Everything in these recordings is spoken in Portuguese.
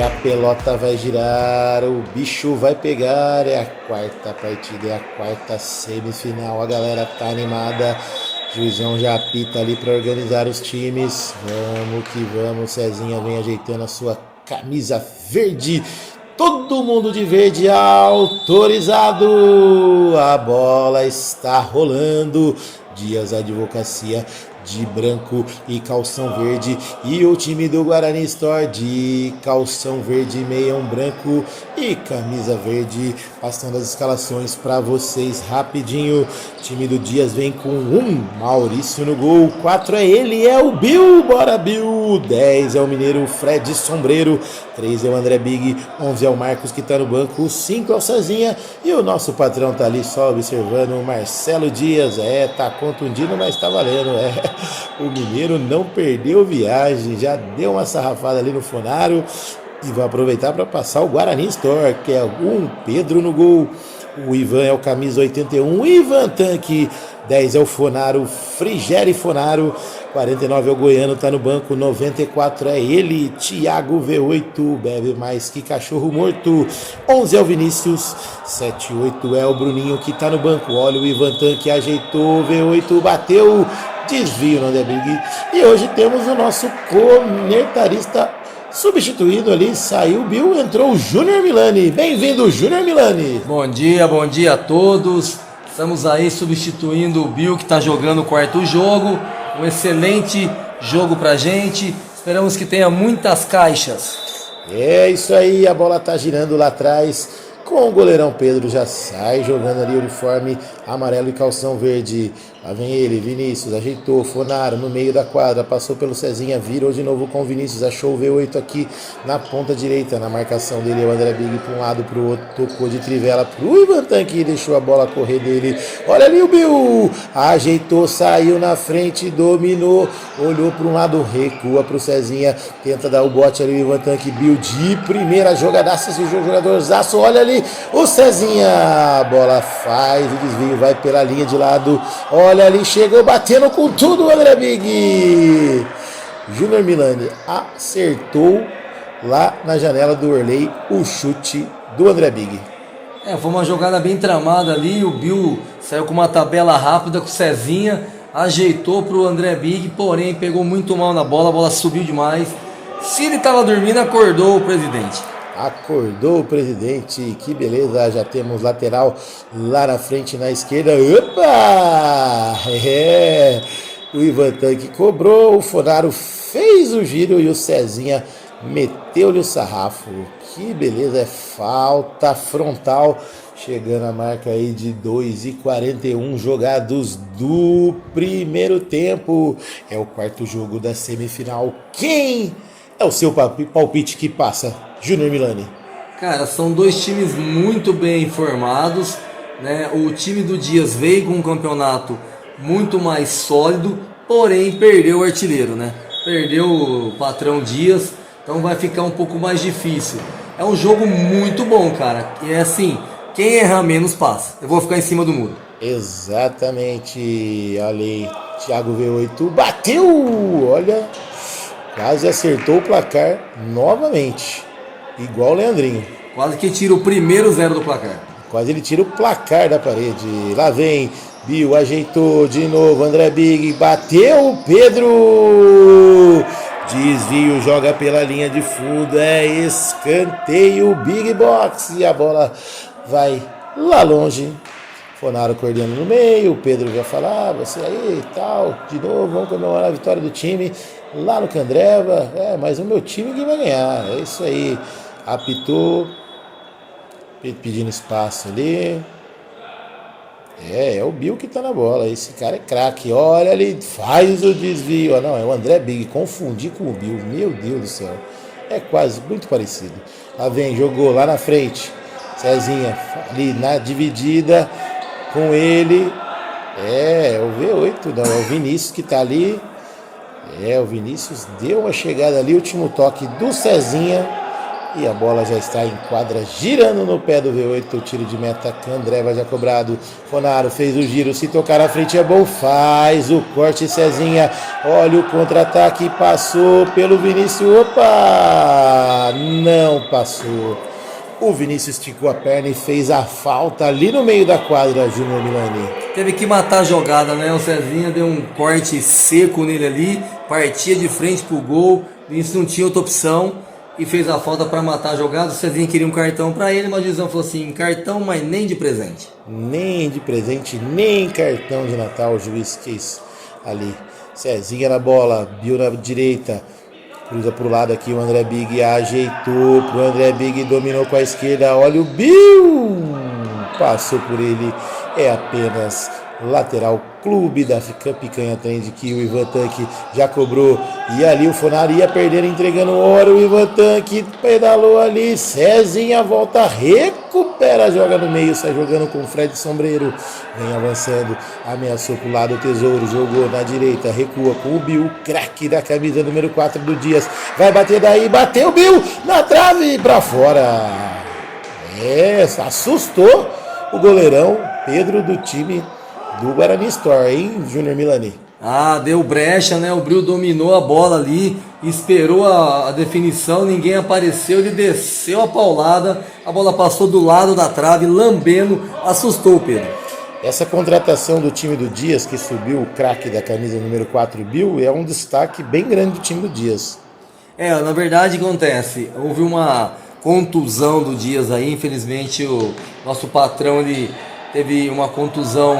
a pelota vai girar, o bicho vai pegar. É a quarta partida, é a quarta semifinal. A galera tá animada. Juizão já apita ali para organizar os times. Vamos que vamos. Cezinha vem ajeitando a sua camisa verde. Todo mundo de verde autorizado. A bola está rolando. Dias Advocacia de branco e calção verde, e o time do Guarani Store de calção verde, meião branco e camisa verde. Passando as escalações para vocês rapidinho. O time do Dias vem com 1, Maurício no gol, 4 é ele, é o Bill, bora Bill, 10 é o mineiro Fred Sombreiro, 3 é o André Big, 11 é o Marcos que tá no banco, 5 é o Cezinha, e o nosso patrão tá ali só observando, o Marcelo Dias. Tá contundido, mas tá valendo. O mineiro não perdeu viagem, já deu uma sarrafada ali no Fonaro, e vai aproveitar para passar o Guarani Store, que é um Pedro no gol. O Ivan é o camisa 81, Ivan Tanque, 10 é o Fonaro, Frigério Fonaro, 49 é o Goiano, tá no banco, 94 é ele, Thiago V8, bebe mais que cachorro morto, 11 é o Vinícius, 78 é o Bruninho que tá no banco. Olha o Ivan Tanque, ajeitou, V8 bateu, desvio no André Big, e hoje temos o nosso comentarista substituído ali, saiu o Bill, entrou o Júnior Milani. Bem-vindo, Júnior Milani. Bom dia a todos. Estamos aí substituindo o Bill, que está jogando o quarto jogo. Um excelente jogo pra gente. Esperamos que tenha muitas caixas. É isso aí, a bola tá girando lá atrás. Com o goleirão Pedro, já sai jogando ali o uniforme amarelo e calção verde. Lá vem ele, Vinícius, ajeitou, Fonaro no meio da quadra, passou pelo Cezinha, virou de novo com o Vinícius, achou o V8 aqui na ponta direita, na marcação dele, o André Big para um lado, para o outro, tocou de trivela pro Ivan Tanque, deixou a bola correr dele. Olha ali o Bill, ajeitou, saiu na frente, dominou, olhou para um lado, recua pro Cezinha, tenta dar o bote ali, o Ivan Tanque, Bill de primeira, jogadaça, esse jogadorzaço, olha ali o Cezinha, a bola faz o desvio, vai pela linha de lado, olha ali, chegou batendo com tudo o André Big. Júnior Milani acertou lá na janela do Orley o chute do André Big. Foi uma jogada bem tramada ali, o Bill saiu com uma tabela rápida com o Cezinha, ajeitou pro André Big, porém pegou muito mal na bola, a bola subiu demais. Se ele estava dormindo, acordou o presidente. Acordou o presidente, que beleza, já temos lateral lá na frente, na esquerda. Opa! O Ivan Tanque cobrou, o Fonaro fez o giro e o Cezinha meteu-lhe o sarrafo. Que beleza, é falta frontal, chegando a marca aí de 2:41 jogados do primeiro tempo. É o quarto jogo da semifinal. Quem é o seu palpite que passa, Júnior Milani? Cara, são dois times muito bem formados, né? O time do Dias veio com um campeonato muito mais sólido, porém perdeu o artilheiro, né? Perdeu o patrão Dias, então vai ficar um pouco mais difícil. É um jogo muito bom, cara. E é assim, quem errar menos passa. Eu vou ficar em cima do muro. Exatamente. Olha aí, Thiago V8 bateu! Olha, quase acertou o placar novamente. Igual o Leandrinho. Quase que tira o primeiro 0 do placar. Quase ele tira o placar da parede. Lá vem, Bill ajeitou de novo, André Big bateu, Pedro! Desvio, joga pela linha de fundo, é escanteio, Big Box. E a bola vai lá longe. Fonaro coordenando no meio, o Pedro já falava, você aí e tal, de novo, vamos comemorar a vitória do time lá no Candreva, mas o meu time que vai ganhar, é isso aí. Apitou, pedindo espaço ali. É o Bill que tá na bola, esse cara é craque, olha ali, faz o desvio, não, é o André Big, confundi com o Bill, meu Deus do céu, é quase muito parecido. Lá vem, jogou lá na frente, Cezinha ali na dividida com ele, é o V8, não, é o Vinícius que tá ali, o Vinícius deu uma chegada ali, último toque do Cezinha. E a bola já está em quadra, girando no pé do V8, o tiro de meta, Candreva já cobrado, Fonaro fez o giro, se tocar na frente é bom, faz o corte, Cezinha, olha o contra-ataque, passou pelo Vinícius, opa, não passou. O Vinícius esticou a perna e fez a falta ali no meio da quadra, Júnior Milani. Teve que matar a jogada, né? O Cezinha deu um corte seco nele ali, partia de frente pro gol, o Vinícius não tinha outra opção e fez a falta para matar a jogada. O Cezinha queria um cartão para ele, mas o juizão falou assim, cartão, mas nem de presente. Nem de presente, nem cartão de Natal, o juiz quis ali. Cezinha na bola, Bill na direita, cruza pro lado aqui, o André Big ajeitou pro André Big, dominou com a esquerda, olha o Bill, passou por ele, é apenas lateral. Clube da Picanha Trend, que o Ivan Tanque já cobrou, e ali o Fonari ia perder, entregando hora, o Ivan Tanque pedalou ali, Cezinha volta, recupera, joga no meio, sai jogando com o Fred Sombreiro, vem avançando, ameaçou pro lado o Tesouro, jogou na direita, recua com o Bill, craque da camisa número 4 do Dias, vai bater daí, bateu o Bill, na trave, pra fora, assustou o goleirão Pedro do time do Guarani Store, hein, Júnior Milani? Ah, deu brecha, né? O Bril dominou a bola ali, esperou a definição, ninguém apareceu, ele desceu a paulada, a bola passou do lado da trave, lambendo, assustou o Pedro. Essa contratação do time do Dias, que subiu o craque da camisa número 4, Bill, é um destaque bem grande do time do Dias. Na verdade, acontece, houve uma contusão do Dias aí, infelizmente o nosso patrão, ele teve uma contusão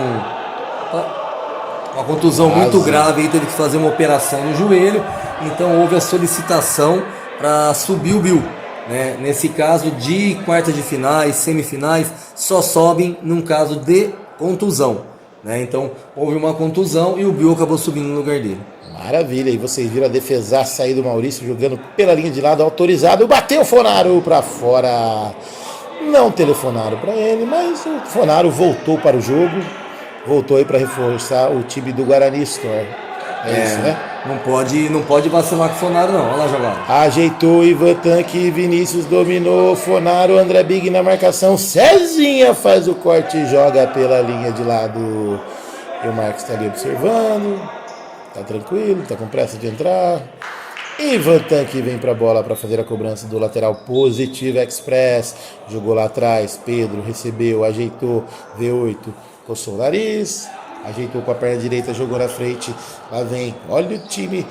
muito grave, ele teve que fazer uma operação no joelho, então houve a solicitação para subir o Bill, né? Nesse caso de quartas de finais, semifinais, só sobem num caso de contusão, né? Então houve uma contusão e o Bill acabou subindo no lugar dele. Maravilha, e vocês viram a defesaça aí do Maurício jogando pela linha de lado, autorizado, bateu o Fonaro para fora. Não telefonaram para ele, mas o Fonaro voltou para o jogo, voltou aí para reforçar o time do Guarani Store. Isso, né? Não pode vacilar com o Fonaro, não. Olha lá a jogada. Ajeitou, Ivan Tanque, Vinícius dominou, Fonaro, André Big na marcação, Cezinha faz o corte e joga pela linha de lado. E o Marcos está ali observando, tá tranquilo, tá com pressa de entrar. Ivan Tanque vem para a bola para fazer a cobrança do lateral positivo Express. Jogou lá atrás, Pedro recebeu, ajeitou, V8, coçou o nariz, ajeitou com a perna direita, jogou na frente. Lá vem, olha o time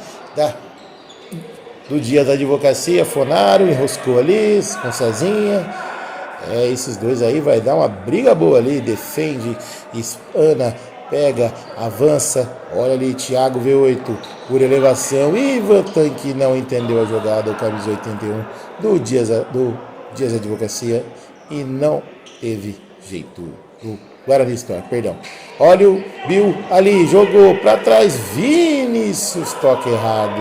do Dias da Advocacia, Fonaro, enroscou ali com Cezinha. Esses dois aí vai dar uma briga boa ali, defende, espana, pega, avança, olha ali, Thiago V8 por elevação, Ivan Tanque não entendeu a jogada, o camisa 81 do Dias Advocacia e não teve jeito. O Guarani Store, perdão. Olha o Bill ali, jogou para trás, Vinícius, toque errado.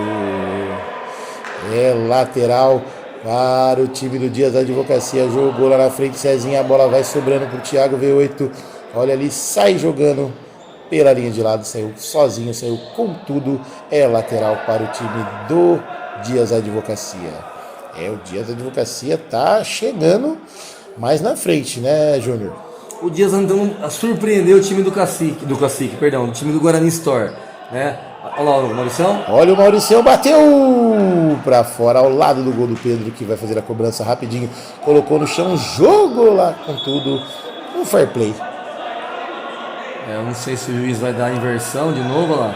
Lateral para o time do Dias Advocacia, jogou lá na frente, Cezinha, a bola vai sobrando para o Thiago V8, olha ali, sai jogando pela linha de lado, saiu sozinho, saiu com tudo, lateral para o time do Dias Advocacia. O Dias Advocacia tá chegando mais na frente, né, Júnior? O Dias então surpreendeu o time do time do Guarani Store, né? Olha lá o Mauricião. Olha o Mauricião, bateu para fora, ao lado do gol do Pedro, que vai fazer a cobrança rapidinho, colocou no chão, jogou lá com tudo, um fair play. Eu não sei se o juiz vai dar a inversão de novo, olha lá.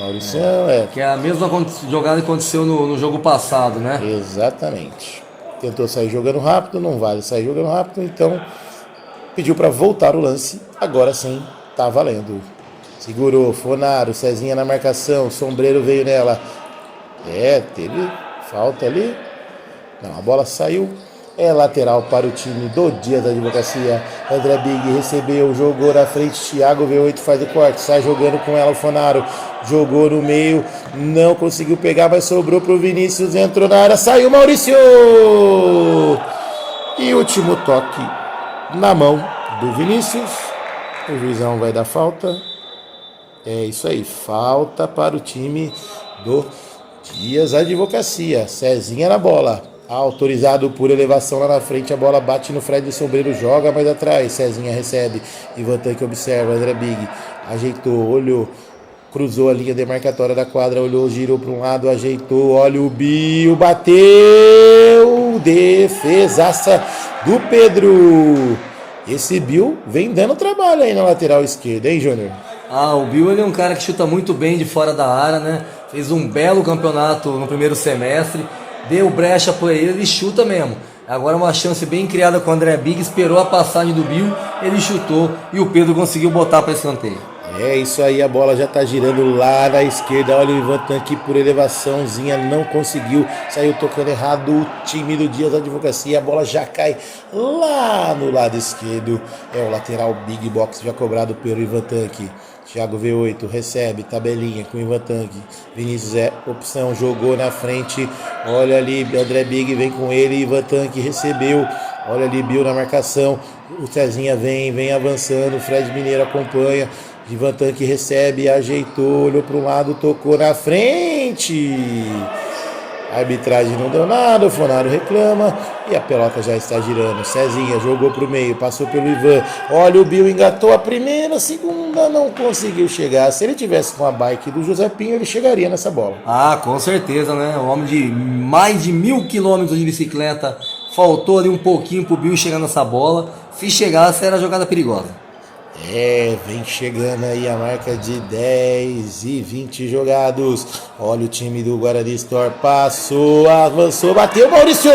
Mauricião, Que é a mesma jogada que aconteceu no jogo passado, né? Exatamente. Tentou sair jogando rápido, não vale sair jogando rápido, então pediu para voltar o lance, agora sim tá valendo. Segurou, Fonaro, Cezinha na marcação, Sombreiro veio nela. Teve falta ali. Não, a bola saiu. Lateral para o time do Dias da Advocacia. André Big recebeu, jogou na frente, Thiago V8 faz o corte, sai jogando com ela o Fonaro, jogou no meio, não conseguiu pegar, mas sobrou para o Vinícius, entrou na área, saiu Maurício! E último toque na mão do Vinícius, o juizão vai dar falta. Isso aí, falta para o time do Dias Advocacia. Cezinha na bola. Autorizado por elevação lá na frente, a bola bate no Fred Sombreiro, joga mais atrás, Cezinha recebe, Ivan Tanque observa, André Big ajeitou, olhou, cruzou a linha demarcatória da quadra, olhou, girou para um lado, ajeitou, olha o Bill, bateu, defesaça do Pedro. Esse Bill vem dando trabalho aí na lateral esquerda, hein, Júnior? O Bill ele é um cara que chuta muito bem de fora da área, né? Fez um belo campeonato no primeiro semestre, deu brecha por ele chuta mesmo. Agora uma chance bem criada com o André Big, esperou a passagem do Bill, ele chutou e o Pedro conseguiu botar para escanteio. É isso aí, a bola já tá girando lá na esquerda. Olha o Ivan Tanque por elevaçãozinha, não conseguiu, saiu tocando errado o time do Dias Advocacia. A bola já cai lá no lado esquerdo. É o lateral Big Box já cobrado pelo Ivan Tanque. Thiago V8 recebe, tabelinha com o Ivan Tanque. Vinícius é opção, jogou na frente. Olha ali, André Big vem com ele. Ivan Tanque recebeu. Olha ali, Bill na marcação. O Cezinha vem avançando. O Fred Mineiro acompanha. Ivan Tanque recebe, ajeitou, olhou para um lado, tocou na frente. A arbitragem não deu nada, o Fonaro reclama e a pelota já está girando. Cezinha jogou para o meio, passou pelo Ivan. Olha, o Bill engatou a primeira, a segunda não conseguiu chegar. Se ele tivesse com a bike do José Pinho, ele chegaria nessa bola. Com certeza, né? Um homem de mais de 1.000 quilômetros de bicicleta. Faltou ali um pouquinho pro Bill chegar nessa bola. Se chegasse, era jogada perigosa. Vem chegando aí a marca de 10 e 20 jogados. Olha o time do Guarani Store, passou, avançou, bateu, Maurício!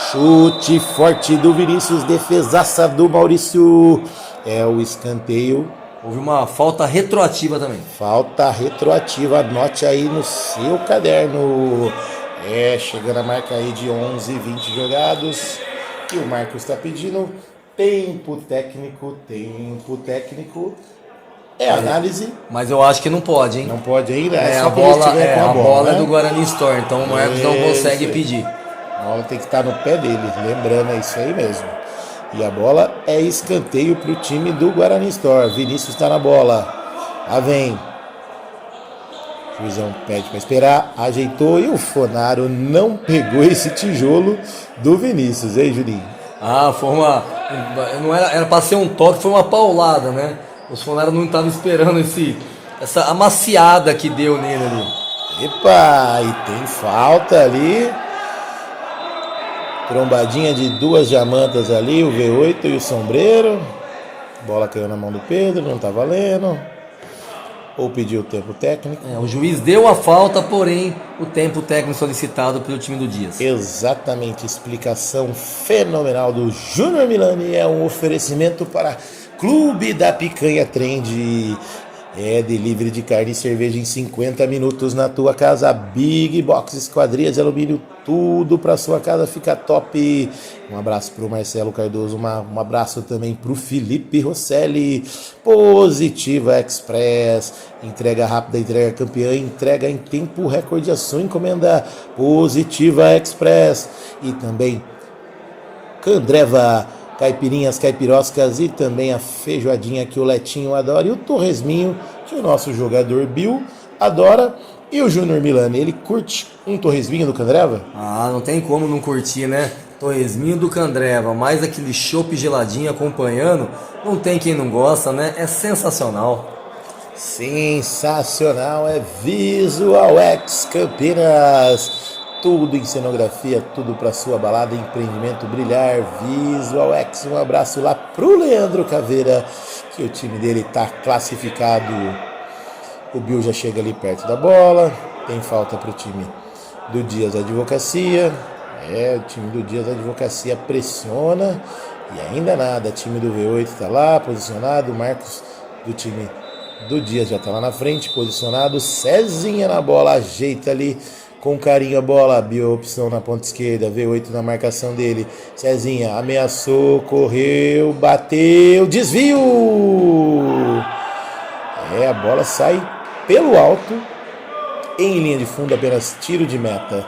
Chute forte do Vinícius, defesaça do Maurício. É o escanteio. Houve uma falta retroativa também. Falta retroativa, anote aí no seu caderno. Chegando a marca aí de 11 e 20 jogados. E o Marcos está pedindo... Tempo técnico. É análise. Mas eu acho que não pode, hein? Não pode ainda? A bola é do Guarani Store, então o Marcos não consegue pedir. A bola tem que estar no pé dele, lembrando, é isso aí mesmo. E a bola é escanteio para o time do Guarani Store. Vinícius está na bola. Lá vem. O juizão pede para esperar, ajeitou e o Fonaro não pegou esse tijolo do Vinícius, hein, Juninho? Foi uma... Não era para ser um toque, foi uma paulada, né? Os Fonaro não estavam esperando essa amaciada que deu nele ali. Epa, e tem falta ali. Trombadinha de duas diamantas ali, o V8 e o sombreiro. Bola caiu na mão do Pedro, não tá valendo. Ou pediu o tempo técnico. O juiz deu a falta, porém o tempo técnico solicitado pelo time do Dias. Exatamente, explicação fenomenal do Júnior Milani. É um oferecimento para Clube da Picanha Trend. Delivery de carne e cerveja em 50 minutos na tua casa. Big Box, esquadrias de alumínio, tudo para sua casa fica top. Um abraço para o Marcelo Cardoso, um abraço também para o Felipe Rosselli. Positiva Express, entrega rápida, entrega campeã, entrega em tempo recorde. A sua encomenda Positiva Express. E também Candreva, caipirinhas, caipiroscas e também a feijoadinha que o Letinho adora e o torresminho que o nosso jogador Bill adora. E o Júnior Milani, ele curte um torresminho do Candreva? Não tem como não curtir, né? Torresminho do Candreva, mais aquele chopp geladinho acompanhando, não tem quem não gosta, né? É sensacional. Sensacional, é Visual X Campinas. Tudo em cenografia, tudo para sua balada, empreendimento brilhar. Visual X, um abraço lá pro Leandro Caveira, que o time dele tá classificado. O Bill já chega ali perto da bola, tem falta pro time do Dias Advocacia. O time do Dias Advocacia pressiona e ainda nada. O time do V8 tá lá posicionado, o Marcos do time do Dias já tá lá na frente, posicionado. Cezinha na bola, ajeita ali com carinho a bola, Bill opção na ponta esquerda, V8 na marcação dele, Cezinha ameaçou, correu, bateu, desvio! A bola sai pelo alto, em linha de fundo, apenas tiro de meta.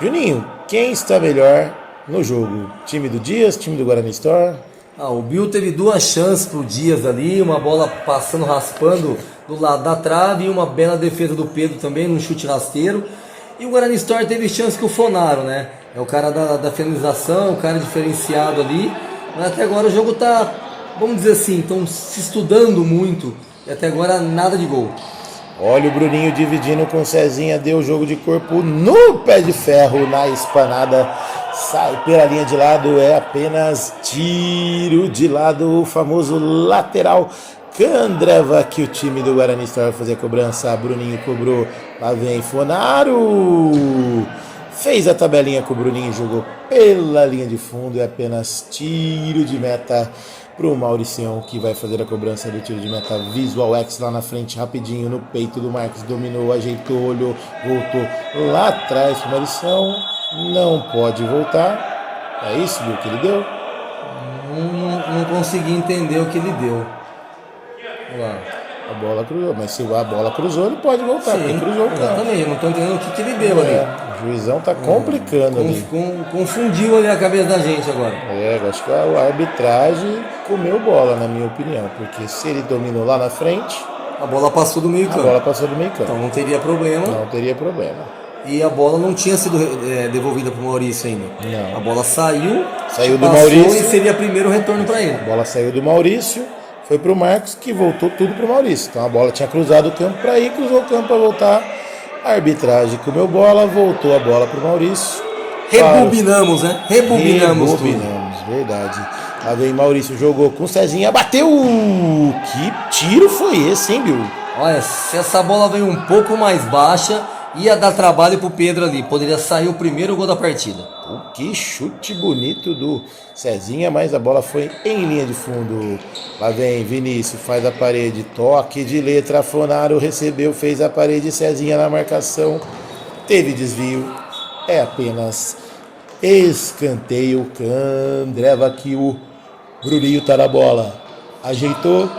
Juninho, quem está melhor no jogo? Time do Dias, time do Guarani Store? O Bill teve duas chances pro Dias ali, uma bola passando, raspando do lado da trave e uma bela defesa do Pedro também, num chute rasteiro. E o Guarani Store teve chance com o Fonaro, né? É o cara da finalização, o cara diferenciado ali. Mas até agora o jogo tá, vamos dizer assim, estão se estudando muito E até agora nada de gol. Olha o Bruninho dividindo com o Cezinha, deu jogo de corpo no pé de ferro, na espanada, sai pela linha de lado, é apenas tiro de lado, o famoso lateral. Candreva, que o time do Guarani Store vai fazer a cobrança, Bruninho cobrou, lá vem Fonaro, fez a tabelinha com o Bruninho, jogou pela linha de fundo, é apenas tiro de meta para o Mauricião, que vai fazer a cobrança do tiro de meta. Visual X lá na frente, rapidinho no peito do Marcos, dominou, ajeitou, olhou, voltou lá atrás para o Mauricião, não pode voltar. É isso, viu, que ele deu? Não consegui entender o que ele deu. Olha lá. A bola cruzou, mas se a bola cruzou, ele pode voltar, Sim, porque cruzou o campo. exatamente, eu não estou entendendo o que ele deu ali. O juizão tá complicando ali. Confundiu ali a cabeça da gente agora. Eu acho que a arbitragem comeu bola, na minha opinião, porque se ele dominou lá na frente, a bola passou do meio campo. A bola passou do meio campo. Então não teria problema. Não teria problema. E a bola não tinha sido devolvida para o Maurício ainda. Não. A bola saiu do Maurício. E seria primeiro retorno para ele. A bola saiu do Maurício, foi pro Marcos, que voltou tudo pro Maurício. Então a bola tinha cruzado o campo para ir, cruzou o campo para voltar. A arbitragem comeu bola, voltou a bola pro Maurício. Rebobinamos, né? Rebobinamos, verdade. Lá vem Maurício, jogou com o Cezinha, bateu! Que tiro foi esse, hein, Bill? Olha, se essa bola veio um pouco mais baixa, ia dar trabalho pro Pedro ali. Poderia sair o primeiro gol da partida. Que chute bonito do Cezinha, mas a bola foi em linha de fundo. Lá vem Vinícius, faz a parede, toque de letra, Fonaro recebeu, fez a parede, Cezinha na marcação, teve desvio, é apenas escanteio. Candreva, que o Bruninho tá na bola, ajeitou,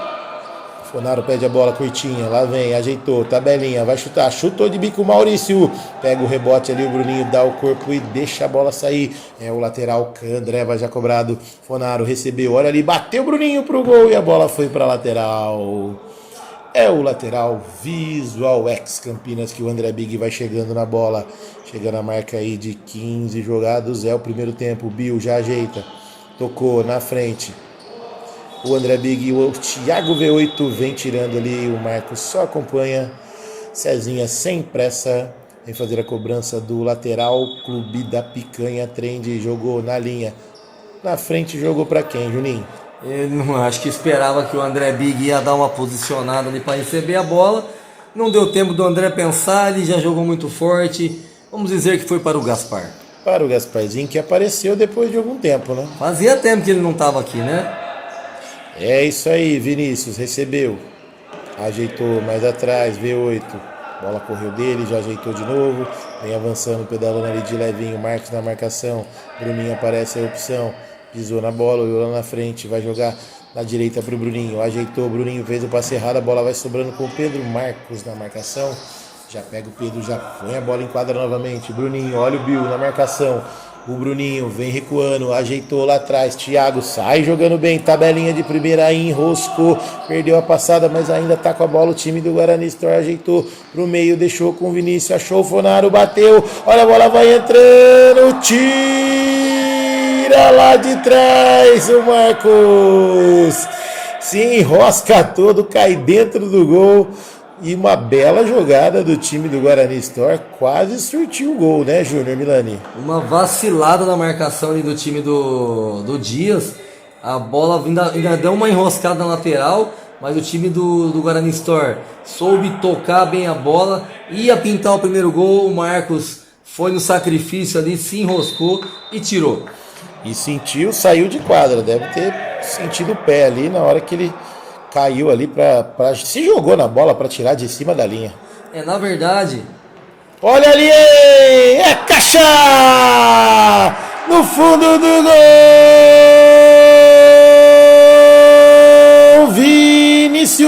Fonaro pede a bola curtinha, lá vem, ajeitou, tabelinha, vai chutar, chutou de bico o Maurício, pega o rebote ali, o Bruninho dá o corpo e deixa a bola sair, é o lateral, Candreva já cobrado, Fonaro recebeu, olha ali, bateu o Bruninho pro gol e a bola foi pra lateral. É o lateral Visual X Campinas, que o André Big vai chegando na bola, chega na marca aí de 15 jogados, é o primeiro tempo, o Bill já ajeita, tocou na frente, o André Big e o Thiago V8 vem tirando ali, o Marcos só acompanha, Cezinha sem pressa, vem fazer a cobrança do lateral, Clube da Picanha, Trend, jogou na linha, na frente jogou para quem, Juninho? Ele não, acho que esperava que o André Big ia dar uma posicionada ali para receber a bola, não deu tempo do André pensar, ele já jogou muito forte, vamos dizer que foi para o Gaspar. Para o Gasparzinho, que apareceu depois de algum tempo, né? Fazia tempo que ele não estava aqui, né? É isso aí, Vinícius, recebeu, ajeitou mais atrás, V8, bola correu dele, já ajeitou de novo, vem avançando, pedalando ali de levinho, Marcos na marcação, Bruninho aparece a opção, pisou na bola, olhou lá na frente, vai jogar na direita pro Bruninho, ajeitou, Bruninho fez o passe errado, a bola vai sobrando com o Pedro, Marcos na marcação, já pega o Pedro, já põe a bola em quadra novamente, Bruninho, olha o Bill na marcação, o Bruninho vem recuando, ajeitou lá atrás, Thiago sai jogando bem, tabelinha de primeira, enroscou, perdeu a passada, mas ainda tá com a bola, o time do Guarani Store ajeitou pro meio, deixou com o Vinícius, achou o Fonaro, bateu, olha a bola vai entrando, tira lá de trás o Marcos, se enrosca todo, cai dentro do gol. E uma bela jogada do time do Guarani Store, quase surtiu o gol, né, Júnior Milani? Uma vacilada na marcação ali do time do Dias, a bola ainda deu uma enroscada na lateral, mas o time do Guarani Store soube tocar bem a bola, ia pintar o primeiro gol, o Marcos foi no sacrifício ali, se enroscou e tirou. E sentiu, saiu de quadra, deve ter sentido o pé ali na hora que ele caiu ali, se jogou na bola para tirar de cima da linha. Na verdade... Olha ali, é caixa! No fundo do gol! Vinícius!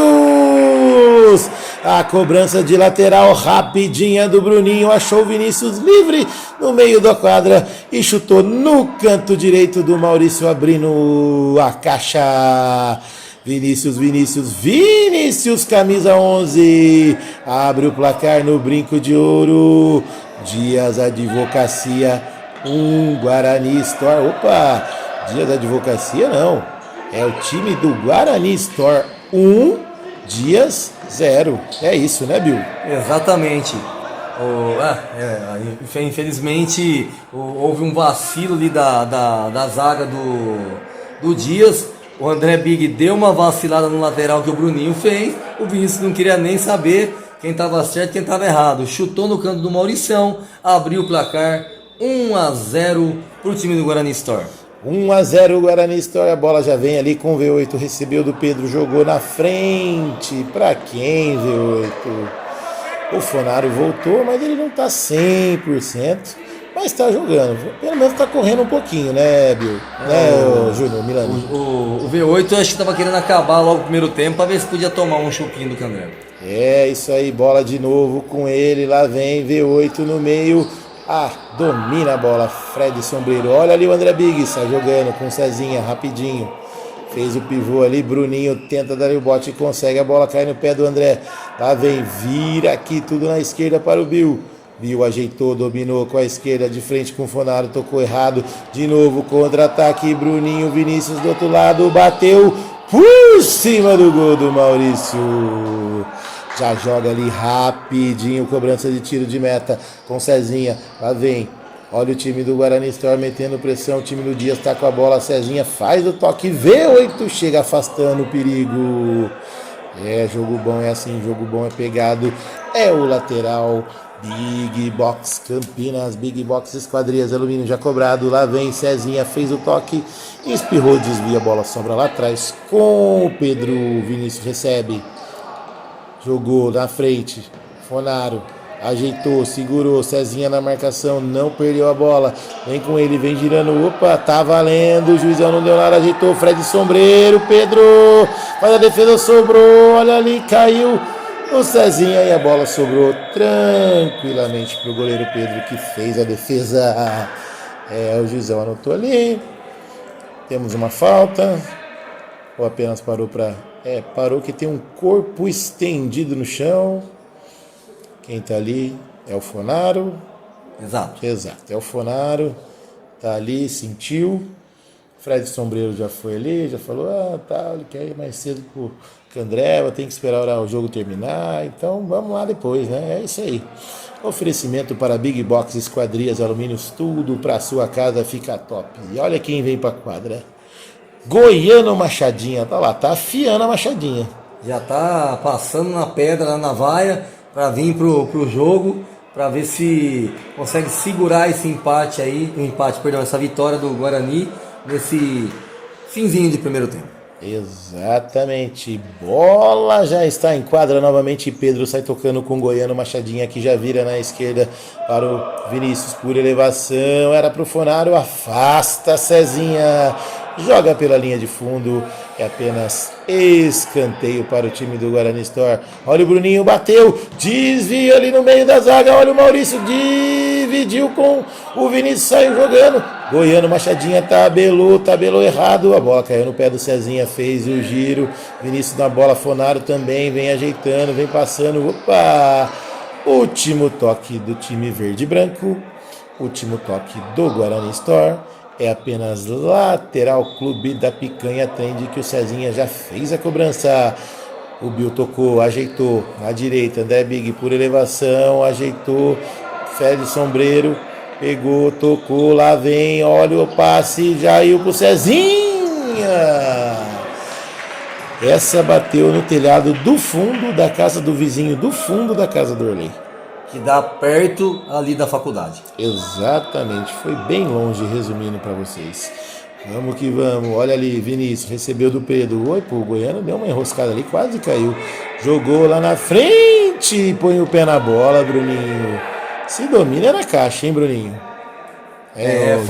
A cobrança de lateral rapidinha do Bruninho, achou o Vinícius livre no meio da quadra e chutou no canto direito do Maurício, abrindo a caixa. Vinícius, camisa 11, abre o placar no brinco de ouro, Dias Advocacia 1, Guarani Store, opa, Dias Advocacia não, é o time do Guarani Store 1, Dias 0. É isso, né, Bill? Exatamente. Infelizmente houve um vacilo ali da zaga do Dias. O André Big deu uma vacilada no lateral que o Bruninho fez. O Vinícius não queria nem saber quem estava certo e quem estava errado. Chutou no canto do Maurição, abriu o placar 1-0 para o time do Guarani Store. 1-0 Guarani Store, a bola já vem ali com o V8, recebeu do Pedro, jogou na frente. Pra quem, V8? O Fonaro voltou, mas ele não tá 100%, mas tá jogando. Pelo menos tá correndo um pouquinho, né, Bill? Né, Júnior, Milani? O V8 eu acho que tava querendo acabar logo o primeiro tempo pra ver se podia tomar um chupinho do Candré. É, isso aí, bola de novo com ele, lá vem V8 no meio. Domina a bola, Fred Sombreiro. Olha ali o André Big, sai jogando com o Cezinha, rapidinho. Fez o pivô ali, Bruninho tenta dar o bote e consegue, a bola cai no pé do André. Lá vem, vira aqui tudo na esquerda para o Bill. Bill ajeitou, dominou com a esquerda, de frente com o Fonaro, tocou errado. De novo, contra-ataque, Bruninho, Vinícius do outro lado, bateu por cima do gol do Maurício. Já joga ali rapidinho, cobrança de tiro de meta com Cezinha. Lá vem, olha o time do Guarani Store metendo pressão, o time do Dias tá com a bola, Cezinha faz o toque, V8 chega afastando o perigo. É, jogo bom é assim, jogo bom é pegado, é o lateral. Big Box Campinas, Big Box Esquadrias, Alumínio já cobrado, lá vem Cezinha, fez o toque, espirrou, desvia, a bola sobra lá atrás com o Pedro, Vinícius recebe. Jogou na frente, Fonaro, ajeitou, segurou, Cezinha na marcação, não perdeu a bola, vem com ele, vem girando, opa, tá valendo, o juizão não deu nada, ajeitou, Fred Sombreiro, Pedro, faz a defesa, sobrou, olha ali, caiu o Cezinha e a bola sobrou tranquilamente pro goleiro Pedro que fez a defesa. O juizão anotou ali, temos uma falta, ou apenas parou para... parou que tem um corpo estendido no chão. Quem tá ali é o Fonaro. Exato, é o Fonaro. Tá ali, sentiu. Fred Sombreiro já foi ali, já falou, ele quer ir mais cedo pro Candreva, tem que esperar o jogo terminar. Então vamos lá depois, né? É isso aí. Oferecimento para Big Box, Esquadrias, Alumínios, tudo pra sua casa fica top. E olha quem vem pra quadra. Goiano Machadinha, tá lá, tá afiando a Machadinha. já tá passando na pedra, na vaia, para vir pro jogo, para ver se consegue segurar esse empate aí, essa vitória do Guarani nesse finzinho de primeiro tempo. Exatamente, bola já está em quadra novamente, Pedro sai tocando com o Goiano Machadinha que já vira na esquerda para o Vinícius por elevação, era pro Fonaro, afasta Cezinha, joga pela linha de fundo, é apenas escanteio para o time do Guarani Store. Olha o Bruninho, bateu, desvio ali no meio da zaga, olha o Maurício, dividiu com o Vinícius, saiu jogando. Goiano Machadinha tabelou errado, a bola caiu no pé do Cezinha, fez o giro, Vinícius na bola, Fonaro também, vem ajeitando, vem passando, opa! Último toque do time verde e branco, último toque do Guarani Store. É apenas lateral, Clube da Picanha, atende que o Cezinha já fez a cobrança. O Bill tocou, ajeitou, na direita, André Big por elevação, ajeitou, Fred Sombreiro, pegou, tocou, lá vem, olha o passe, já iu pro Cezinha. Essa bateu no telhado do fundo da casa do vizinho, do fundo da casa do Orley. Que dá perto ali da faculdade. Exatamente, foi bem longe, resumindo para vocês. Vamos que vamos, olha ali, Vinícius, recebeu do Pedro, o Goiano deu uma enroscada ali, quase caiu. Jogou lá na frente, põe o pé na bola, Bruninho. Se domina na caixa, hein, Bruninho?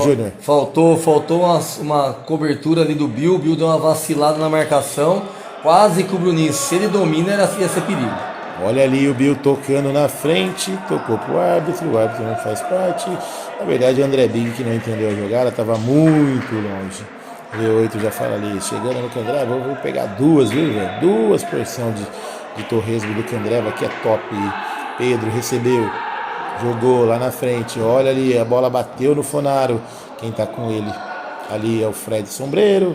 Júnior. Faltou uma cobertura ali do Bill, o Bill deu uma vacilada na marcação, quase que o Bruninho, se ele domina, ia ser perigo. Olha ali o Bill tocando na frente, tocou pro árbitro, o árbitro não faz parte. Na verdade, o André Big, que não entendeu a jogada, estava muito longe. O V8 já fala ali, chegando no Candreva, vou pegar duas, viu, velho? Duas porções de torresmo do Candreva, que é top. Pedro recebeu, jogou lá na frente, olha ali, a bola bateu no Fonaro. Quem tá com ele ali é o Fred Sombreiro.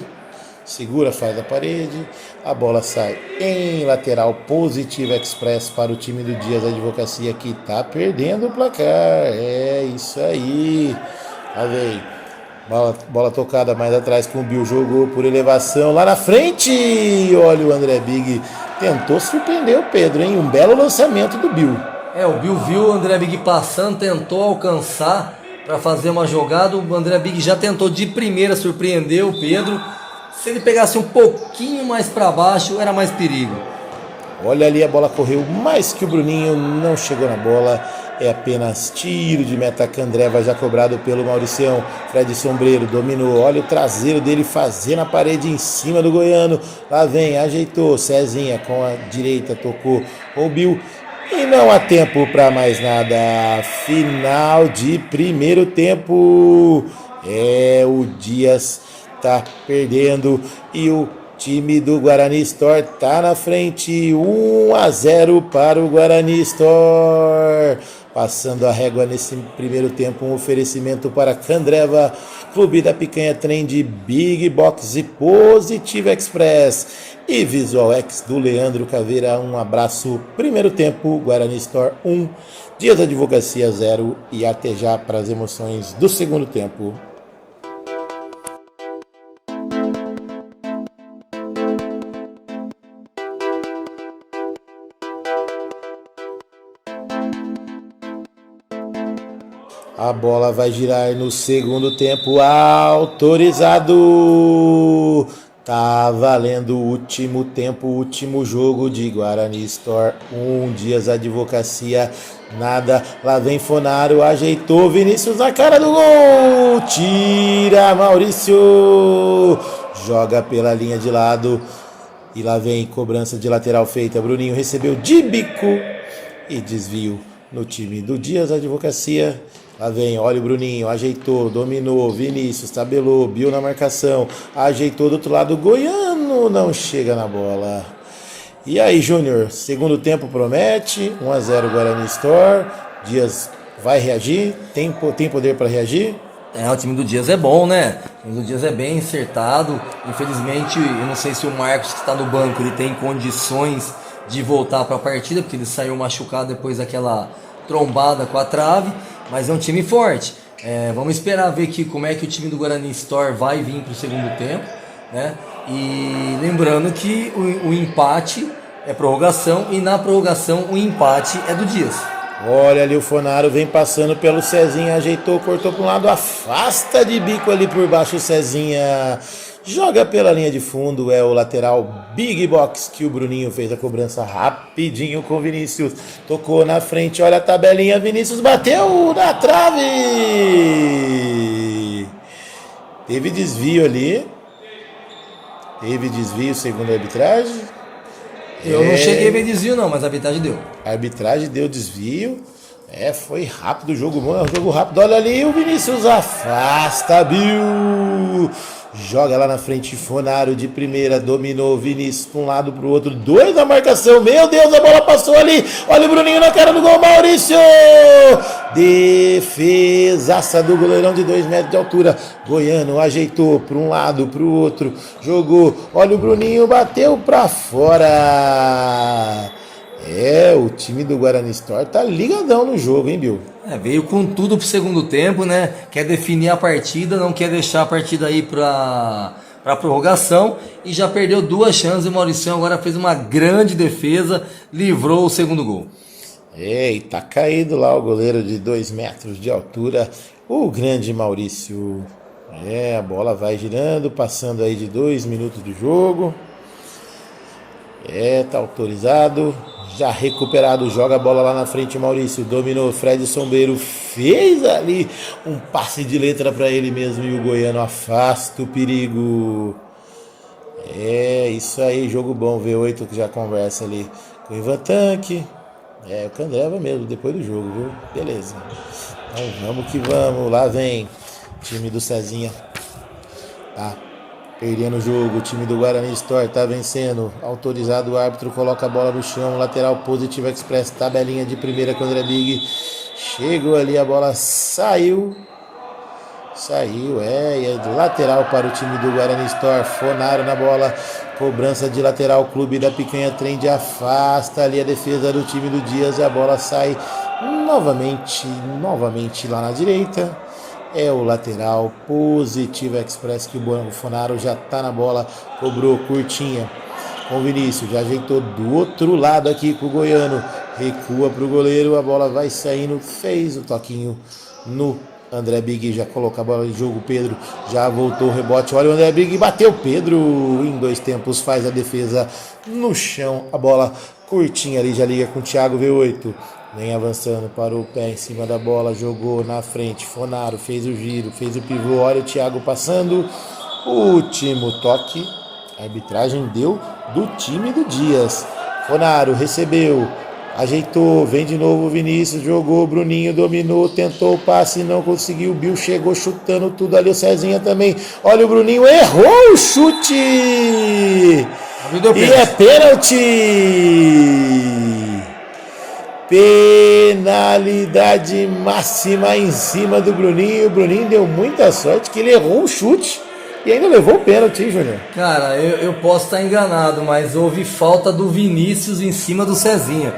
segura, faz a parede, a bola sai em lateral positiva express para o time do Dias Advocacia, que tá perdendo o placar. É isso aí. Lá vem. Bola tocada mais atrás com o Bill, jogou por elevação lá na frente. Olha, o André Big tentou surpreender o Pedro, hein? Um belo lançamento do Bill. O Bill viu o André Big passando, tentou alcançar para fazer uma jogada. O André Big já tentou de primeira surpreender o Pedro. Se ele pegasse um pouquinho mais para baixo, era mais perigo. Olha ali, a bola correu mais que o Bruninho, não chegou na bola. É apenas tiro de meta. Candreva já cobrado pelo Mauricião. Fred Sombreiro dominou. Olha o traseiro dele fazendo a parede em cima do goiano. Lá vem, ajeitou. Cezinha com a direita tocou o Bill. E não há tempo para mais nada. Final de primeiro tempo. O Dias tá perdendo e o time do Guarani Store tá na frente. 1-0 para o Guarani Store. Passando a régua nesse primeiro tempo, um oferecimento para Candreva, Clube da Picanha Trend, Big Box e Positive Express e Visual X do Leandro Caveira. Um abraço. Primeiro tempo, Guarani Store 1, Dias Advocacia 0 e até já para as emoções do segundo tempo. A bola vai girar no segundo tempo, autorizado. Tá valendo o último tempo, último jogo de Guarani Store 1, Dias Advocacia, nada. Lá vem Fonaro, ajeitou, Vinícius na cara do gol. Tira Maurício, joga pela linha de lado. E lá vem cobrança de lateral feita. Bruninho recebeu de bico e desvio no time do Dias Advocacia. Lá vem, olha o Bruninho, ajeitou, dominou, Vinícius, tabelou, Bill na marcação, ajeitou do outro lado, Goiano não chega na bola. E aí, Júnior, segundo tempo promete, 1-0 Guarani Store, Dias vai reagir, tem poder para reagir? O time do Dias é bom, né? O time do Dias é bem acertado. Infelizmente, eu não sei se o Marcos, que está no banco, ele tem condições de voltar para a partida, porque ele saiu machucado depois daquela trombada com a trave. Mas é um time forte. Vamos esperar ver aqui como é que o time do Guarani Store vai vir para o segundo tempo, né? E lembrando que o empate é prorrogação e na prorrogação o empate é do Dias. Olha ali o Fonaro, vem passando pelo Cezinha, ajeitou, cortou para um lado, afasta de bico ali por baixo o Cezinha. Joga pela linha de fundo, é o lateral Big Box que o Bruninho fez a cobrança rapidinho com o Vinícius. Tocou na frente, olha a tabelinha, Vinícius bateu na trave. Teve desvio ali. Teve desvio segundo a arbitragem. Eu não cheguei a ver desvio não, mas a arbitragem deu. A arbitragem deu desvio. Foi rápido o jogo, mano. Jogo rápido. Olha ali, o Vinícius afasta, Bill. Joga lá na frente, Fonaro de primeira, dominou, Vinícius para um lado para o outro, dois na marcação, meu Deus, a bola passou ali, olha o Bruninho na cara do gol, Maurício, defesaça do goleirão de 2 metros de altura, Goiano ajeitou para um lado, para o outro, jogou, olha o Bruninho, bateu para fora. O time do Guarani Store tá ligadão no jogo, hein, Bill? Veio com tudo pro segundo tempo, né? Quer definir a partida, não quer deixar a partida aí pra prorrogação e já perdeu 2 chances. O Maurício agora fez uma grande defesa, livrou o segundo gol. E tá caído lá o goleiro de 2 metros de altura, o grande Maurício. A bola vai girando, passando aí de 2 minutos do jogo. Tá autorizado. Já recuperado, joga a bola lá na frente, Maurício, dominou, Fred Sombreiro fez ali um passe de letra para ele mesmo e o Goiano afasta o perigo. Isso aí, jogo bom, V8 que já conversa ali com o Ivan Tanque, o Candreva mesmo, depois do jogo, viu? Beleza, então vamos que vamos, lá vem time do Cezinha, tá perdendo o jogo, o time do Guarani Store tá vencendo, autorizado, o árbitro coloca a bola no chão, lateral Positive Express, tabelinha de primeira com o André Big, chegou ali, a bola saiu Saiu, e é do lateral para o time do Guarani Store. Fonaro na bola, cobrança de lateral, Clube da Picanha Trend afasta ali a defesa do time do Dias e a bola sai novamente lá na direita. É o lateral Positivo Express que o Fonaro já tá na bola, cobrou curtinha com o Vinícius, já ajeitou do outro lado aqui com o Goiano, recua pro goleiro, a bola vai saindo, fez o toquinho no André Big, já coloca a bola em jogo, Pedro já voltou o rebote, olha o André Big, bateu Pedro, em 2 tempos faz a defesa no chão, a bola curtinha ali, já liga com o Thiago V8, vem avançando para o pé em cima da bola, jogou na frente, Fonaro fez o giro, fez o pivô, olha o Thiago passando, último toque, a arbitragem deu do time do Dias, Fonaro recebeu, ajeitou, vem de novo o Vinícius, jogou, Bruninho dominou, tentou o passe, não conseguiu, Bill chegou chutando tudo ali, o Cezinha também, olha o Bruninho, errou o chute, e é pênalti, penalidade máxima em cima do Bruninho, o Bruninho deu muita sorte que ele errou o chute, e ainda levou o pênalti, hein, Júnior? Cara, eu posso estar enganado, mas houve falta do Vinícius em cima do Cezinha.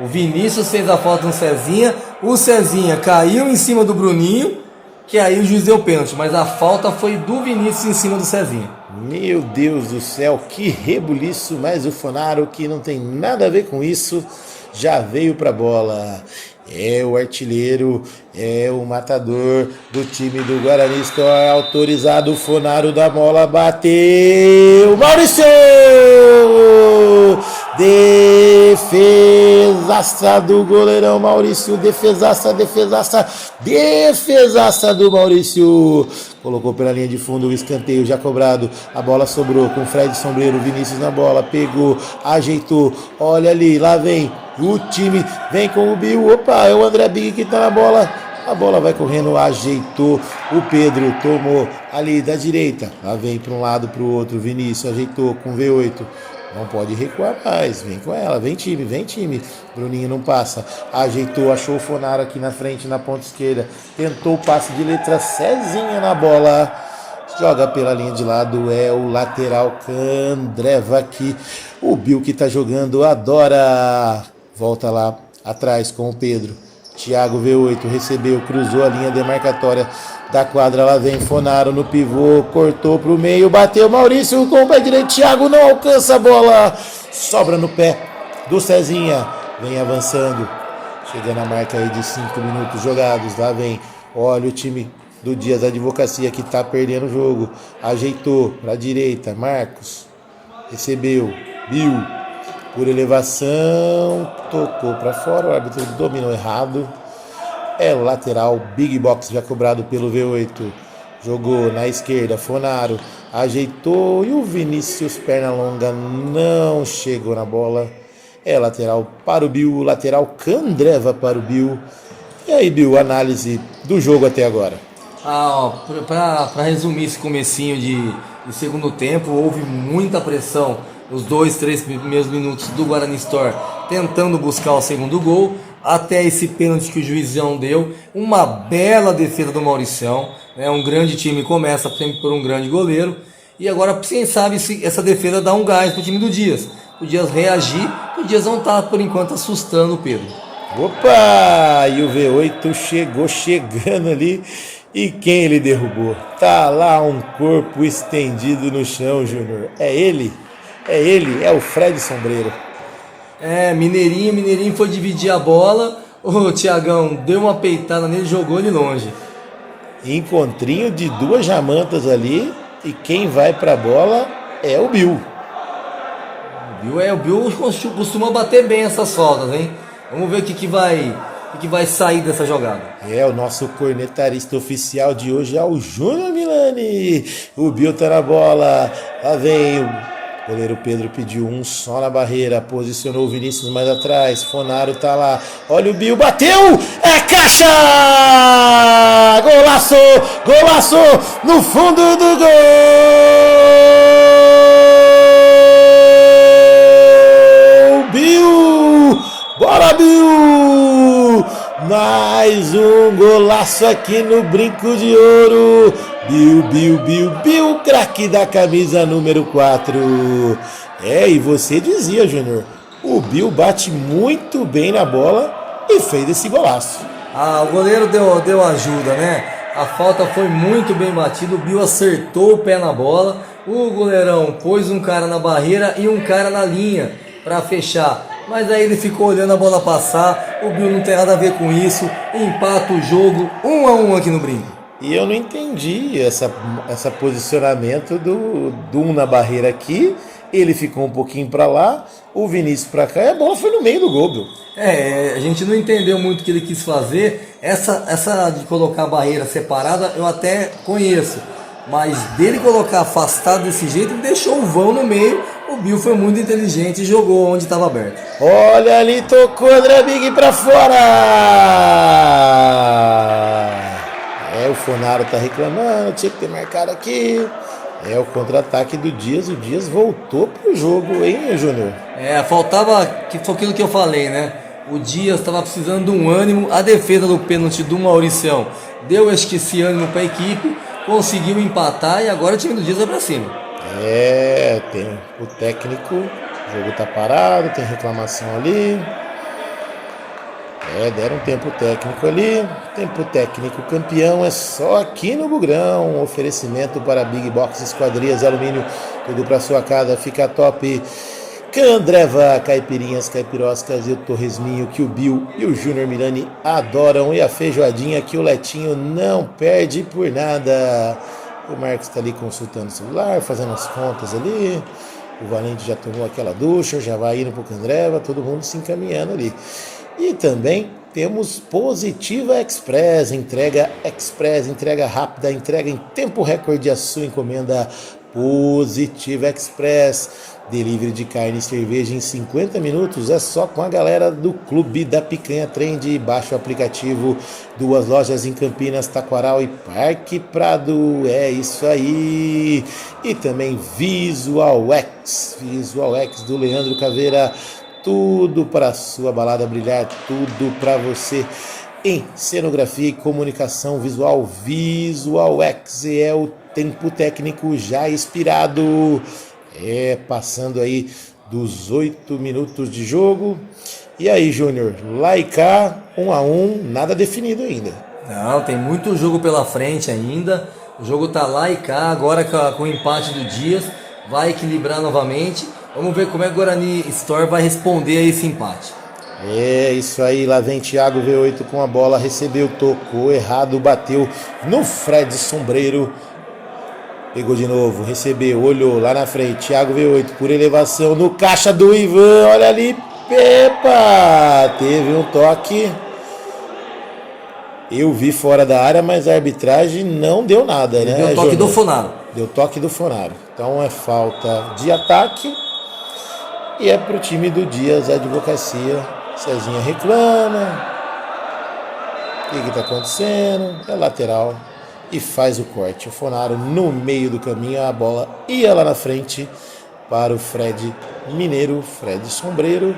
O Vinícius fez a falta no Cezinha, o Cezinha caiu em cima do Bruninho, que aí o juiz deu pênalti, mas a falta foi do Vinícius em cima do Cezinha. Meu Deus do céu, que rebuliço, mas o Fonaro, que não tem nada a ver com isso, já veio pra bola. É o artilheiro, é o matador do time do Guarani Store, autorizado, o Fonaro da bola, bateu, Maurício! Defesaça do goleirão Maurício, defesaça do Maurício, colocou pela linha de fundo o escanteio já cobrado, a bola sobrou com o Fred Sombreiro, Vinícius na bola, pegou, ajeitou, olha ali, lá vem o time, vem com o Bill, opa, é o André Big que tá na bola, a bola vai correndo, ajeitou, o Pedro tomou ali da direita, lá vem para um lado para o outro, Vinícius ajeitou com V8, não pode recuar mais, vem com ela, vem time, Bruninho não passa, ajeitou, achou o Fonaro aqui na frente, na ponta esquerda, tentou o passe de letra, Cezinha na bola, joga pela linha de lado, é o lateral Candreva aqui, o Bill que tá jogando, adora, volta lá atrás com o Pedro, Thiago V8 recebeu, cruzou a linha demarcatória da quadra, lá vem Fonaro no pivô, cortou pro meio, bateu Maurício com o pé direito, Thiago não alcança a bola, sobra no pé do Cezinha, vem avançando, chega na marca aí de 5 minutos jogados, lá vem, olha o time do Dias Advocacia que tá perdendo o jogo, ajeitou pra direita, Marcos, recebeu, Bill, por elevação, tocou para fora, o árbitro dominou errado, é lateral, Big Box já cobrado pelo V8, jogou na esquerda, Fonaro, ajeitou e o Vinícius Pernalonga não chegou na bola, é lateral para o Bill, lateral Candreva para o Bill, e aí Bill, análise do jogo até agora. Para resumir esse comecinho de segundo tempo, houve muita pressão nos 2-3 primeiros minutos do Guarani Store, tentando buscar o segundo gol, até esse pênalti que o juizão deu, uma bela defesa do Mauricião, né? Um grande time começa sempre por um grande goleiro, e agora quem sabe se essa defesa dá um gás para o time do Dias, o Dias reagir, o Dias não está por enquanto assustando o Pedro. Opa, e o V8 chegando ali, e quem ele derrubou? Tá lá um corpo estendido no chão, Júnior, é ele, é o Fred Sombreiro. Mineirinho foi dividir a bola, o Thiagão deu uma peitada nele, jogou ele longe. Encontrinho de 2 jamantas ali, e quem vai pra bola é o Bill. O Bill costuma bater bem essas faltas, hein? Vamos ver o que vai sair dessa jogada. O nosso cornetarista oficial de hoje é o Júnior Milani. O Bill tá na bola, lá vem o goleiro Pedro, pediu um só na barreira, posicionou o Vinícius mais atrás, Fonaro tá lá, olha o Bill, bateu, é caixa, golaço, no fundo do gol, Bill, bora Bill, Mais um golaço aqui no Brinco de Ouro. Bill, craque da camisa número 4. E você dizia, Júnior, o Bill bate muito bem na bola e fez esse golaço. O goleiro deu ajuda, né? A falta foi muito bem batida, o Bill acertou o pé na bola, o goleirão pôs um cara na barreira e um cara na linha para fechar. Mas aí ele ficou olhando a bola passar, o Bill não tem nada a ver com isso, empata o jogo 1-1 aqui no Brinco. E eu não entendi esse posicionamento do na barreira aqui, ele ficou um pouquinho para lá, o Vinícius para cá e a bola foi no meio do gol, Bill. A gente não entendeu muito o que ele quis fazer, essa de colocar a barreira separada eu até conheço. Mas dele colocar afastado desse jeito, ele deixou o vão no meio. O Bill foi muito inteligente e jogou onde estava aberto. Olha ali, tocou André Big pra fora. O Fonaro tá reclamando, tinha que ter marcado aqui. O contra-ataque do Dias, o Dias voltou pro jogo, hein, Júnior? Faltava, que foi aquilo que eu falei, né? O Dias estava precisando de um ânimo. A defesa do pênalti do Mauricião deu esse ânimo para a equipe. Conseguiu empatar e agora o time do Dias vai pra cima. Tem o técnico, o jogo tá parado, tem reclamação ali. Deram um tempo técnico ali. Tempo técnico campeão é só aqui no Bugrão. Um oferecimento para Big Box Esquadrias Alumínio. Tudo pra sua casa, fica top. Candreva, caipirinhas, caipiroscas e o torresminho que o Bill e o Júnior Milani adoram. E a feijoadinha que o Letinho não perde por nada. O Marcos está ali consultando o celular, fazendo as contas ali. O Valente já tomou aquela ducha, já vai indo pro Candreva, todo mundo se encaminhando ali. E também temos Positiva Express, entrega rápida, entrega em tempo recorde a sua encomenda. Positiva Express, delivery de carne e cerveja em 50 minutos, é só com a galera do Clube da Picanha Trend. Baixa o aplicativo, 2 lojas em Campinas, Taquaral e Parque Prado, é isso aí. E também Visual X do Leandro Caveira, tudo para sua balada brilhar, tudo para você em cenografia e comunicação visual. Visual X é o tempo técnico já expirado, passando aí dos 8 minutos de jogo. E aí, Júnior, lá e cá, 1-1, nada definido ainda. Não, tem muito jogo pela frente ainda. O jogo tá lá e cá, agora com o empate do Dias, vai equilibrar novamente. Vamos ver como é que o Guarani Store vai responder a esse empate. Isso aí, lá vem Thiago V8 com a bola, recebeu, tocou errado, bateu no Fred Sombreiro. Pegou de novo, recebeu, olhou lá na frente, Thiago V8 por elevação no caixa do Ivan, olha ali, Pepa, teve um toque, eu vi fora da área, mas a arbitragem não deu nada, né? Deu toque do Fonaro. Deu toque do Fonaro, então é falta de ataque e é pro time do Dias Advocacia. Cezinha reclama, o que tá acontecendo, é lateral. E faz o corte. O Fonaro no meio do caminho, a bola ia lá na frente para o Fred Mineiro, Fred Sombreiro.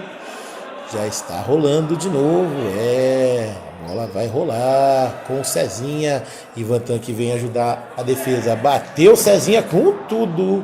Já está rolando de novo. A bola vai rolar com o Cezinha. Ivan Tanque vem ajudar a defesa. Bateu Cezinha com tudo.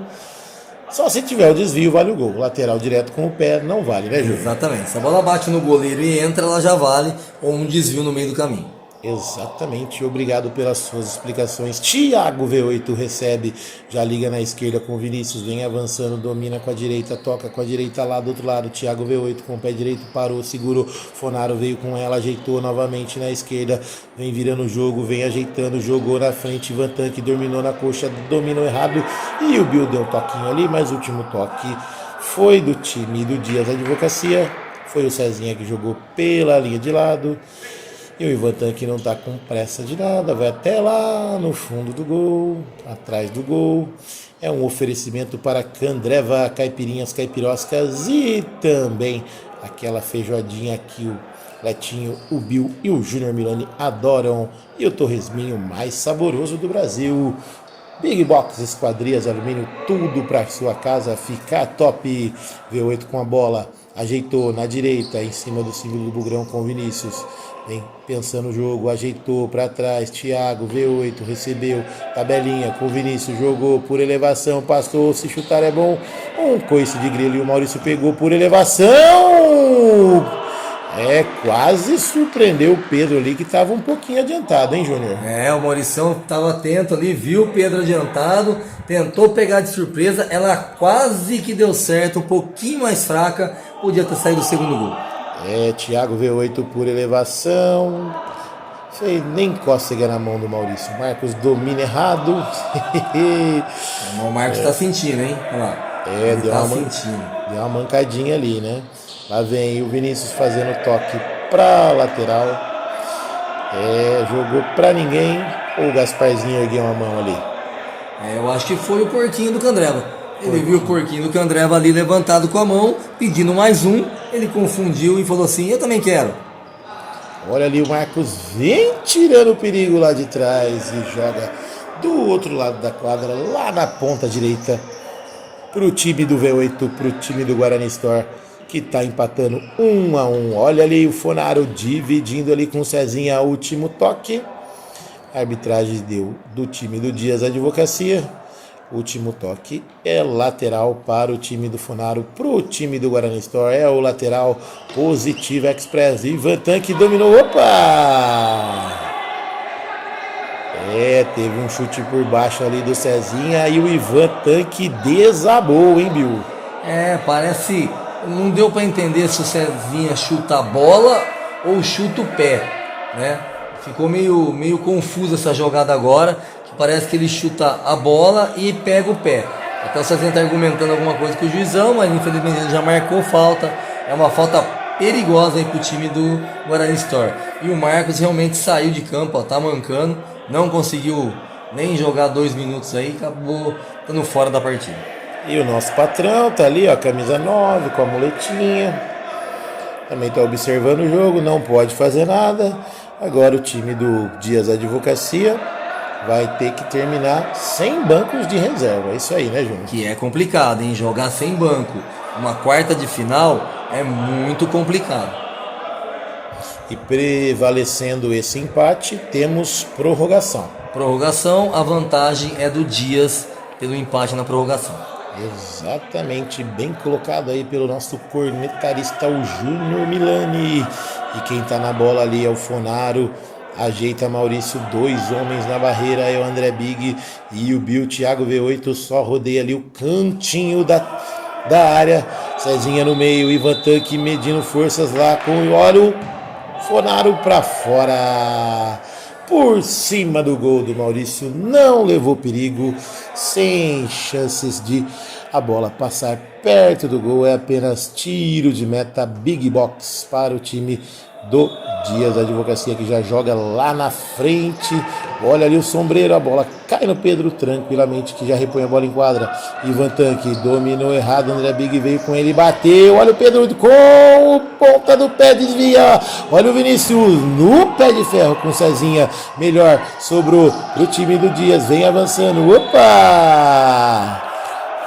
Só se tiver o desvio vale o gol. Lateral direto com o pé não vale, né, Júlio? Exatamente. Se a bola bate no goleiro e entra, ela já vale. Ou um desvio no meio do caminho. Exatamente, obrigado pelas suas explicações. Thiago V8 recebe, já liga na esquerda com o Vinícius, vem avançando, domina com a direita, toca com a direita lá do outro lado. Thiago V8 com o pé direito, parou, segurou. Fonaro veio com ela, ajeitou novamente na esquerda, vem virando o jogo, vem ajeitando, jogou na frente. Ivan Tanque dominou na coxa, dominou errado e o Bill deu um toquinho ali, mas o último toque foi do time do Dias Advocacia. Foi o Cezinha que jogou pela linha de lado. E o Ivan Tanque não está com pressa de nada, vai até lá no fundo do gol, atrás do gol. É um oferecimento para Candreva, caipirinhas, caipiroscas e também aquela feijoadinha que o Letinho, o Bill e o Júnior Milani adoram. E o torresminho mais saboroso do Brasil. Big Box, esquadrias, alumínio, tudo para sua casa ficar top. V8 com a bola, ajeitou na direita, em cima do símbolo do Bugrão com o Vinícius. Vem pensando o jogo, ajeitou para trás, Thiago, V8, recebeu, tabelinha com o Vinícius, jogou por elevação, passou, se chutar é bom. Um coice de grilo e o Maurício pegou por elevação. Quase surpreendeu o Pedro ali, que estava um pouquinho adiantado, hein, Júnior? O Maurição estava atento ali, viu o Pedro adiantado, tentou pegar de surpresa, ela quase que deu certo, um pouquinho mais fraca, podia ter saído o segundo gol. Thiago V8 por elevação, nem cócega na mão do Maurício. Marcos domina errado. O Marcos tá sentindo, hein? Olha lá. Deu uma mancadinha ali, né? Lá vem o Vinícius fazendo toque pra lateral. Jogou pra ninguém. Ou o Gasparzinho ergueu uma mão ali? Eu acho que foi o porquinho do Candreva. Ele viu o porquinho do Candreva ali levantado com a mão, pedindo mais um. Ele confundiu e falou assim: eu também quero. Olha ali, o Marcos vem tirando o perigo lá de trás e joga do outro lado da quadra, lá na ponta direita, pro time do V8, pro time do Guarani Store, que tá empatando 1-1. Olha ali o Fonaro dividindo ali com o Cezinha, último toque. A arbitragem deu do time do Dias Advocacia. Último toque é lateral para o time do Fonaro, pro time do Guarani Store. É o lateral positivo Express. Ivan Tanque dominou. Opa! Teve um chute por baixo ali do Cezinha e o Ivan Tanque desabou, hein, Bill? Parece... Não deu para entender se o Cezinha chuta a bola ou chuta o pé, né? Ficou meio confusa essa jogada agora, que parece que ele chuta a bola e pega o pé. Até o Cezinha está argumentando alguma coisa com o juizão, mas infelizmente ele já marcou falta. É uma falta perigosa aí pro time do Guarani Store. E o Marcos realmente saiu de campo, tá mancando, não conseguiu nem jogar 2 minutos aí, acabou estando fora da partida. E o nosso patrão tá ali, ó, camisa 9, com a muletinha. Também tá observando o jogo, não pode fazer nada. Agora o time do Dias Advocacia vai ter que terminar sem bancos de reserva. É isso aí, né, Júnior? Que é complicado, hein? Jogar sem banco uma quarta de final é muito complicado. E prevalecendo esse empate, temos prorrogação. Prorrogação, a vantagem é do Dias pelo empate na prorrogação. Exatamente, bem colocado aí pelo nosso cornetarista, o Júnior Milani. E quem tá na bola ali é o Fonaro, ajeita Maurício, 2 homens na barreira, é o André Big e o Bill. Thiago V8 só rodeia ali o cantinho da área, Cezinha no meio, Ivan Tanque medindo forças lá com o óleo, Fonaro pra fora. Por cima do gol do Maurício, não levou perigo, sem chances de a bola passar perto do gol. É apenas tiro de meta, Big Box para o time do Dias Advocacia, que já joga lá na frente. Olha ali o sombreiro, a bola cai no Pedro tranquilamente, que já repõe a bola em quadra. Ivan Tanque dominou errado, André Big veio com ele, bateu. Olha o Pedro com o ponta do pé, desvia. Olha o Vinícius no pé de ferro com o Cezinha. Melhor, sobrou pro time do Dias, vem avançando. Opa!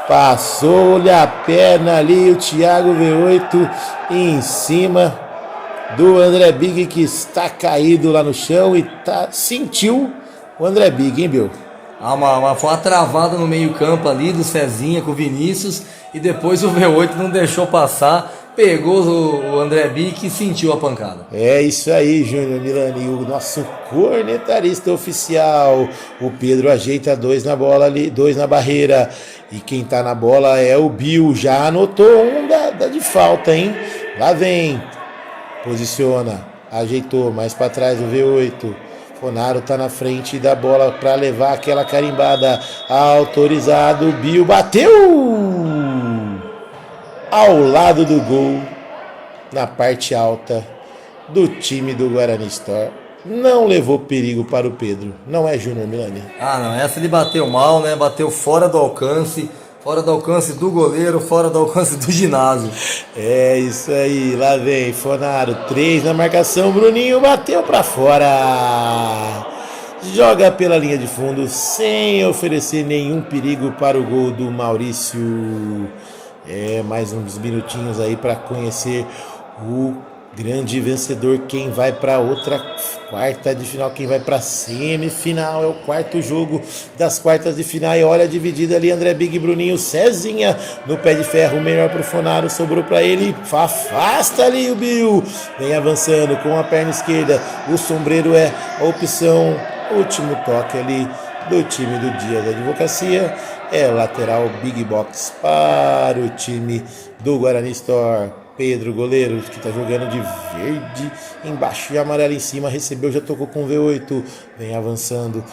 Passou-lhe a perna ali o Thiago V8 em cima do André Big, que está caído lá no chão e sentiu o André Big, hein, Bill? Foi uma travada no meio campo ali do Cezinha com o Vinícius, e depois o V8 não deixou passar, pegou o André Big e sentiu a pancada. É isso aí, Júnior Milani, o nosso cornetarista oficial. O Pedro ajeita 2 na bola ali, 2 na barreira, e quem tá na bola é o Bill, já anotou um da de falta, hein? Lá vem, posiciona, ajeitou, mais para trás o V8. Fonaro tá na frente da bola para levar aquela carimbada. Autorizado, o Bill bateu ao lado do gol, na parte alta do time do Guarani Store. Não levou perigo para o Pedro, não é, Júnior Milani? Não, essa ele bateu mal, né? Bateu fora do alcance do goleiro, fora do alcance do ginásio. É isso aí, lá vem Fonaro, 3 na marcação, Bruninho bateu para fora. joga pela linha de fundo sem oferecer nenhum perigo para o gol do Maurício. Mais uns minutinhos aí para conhecer o grande vencedor, quem vai para outra quarta de final, quem vai para semifinal. É o quarto jogo das quartas de final. E olha a dividida ali, André Big, Bruninho, Cezinha no pé de ferro, melhor pro Fonaro, sobrou para ele, afasta ali o Bill, vem avançando com a perna esquerda, o Sombreiro é a opção, último toque ali do time do Dias da Advocacia, lateral Big Box para o time do Guarani Store. Pedro, goleiro, que está jogando de verde embaixo e amarelo em cima, recebeu, já tocou com V8, vem avançando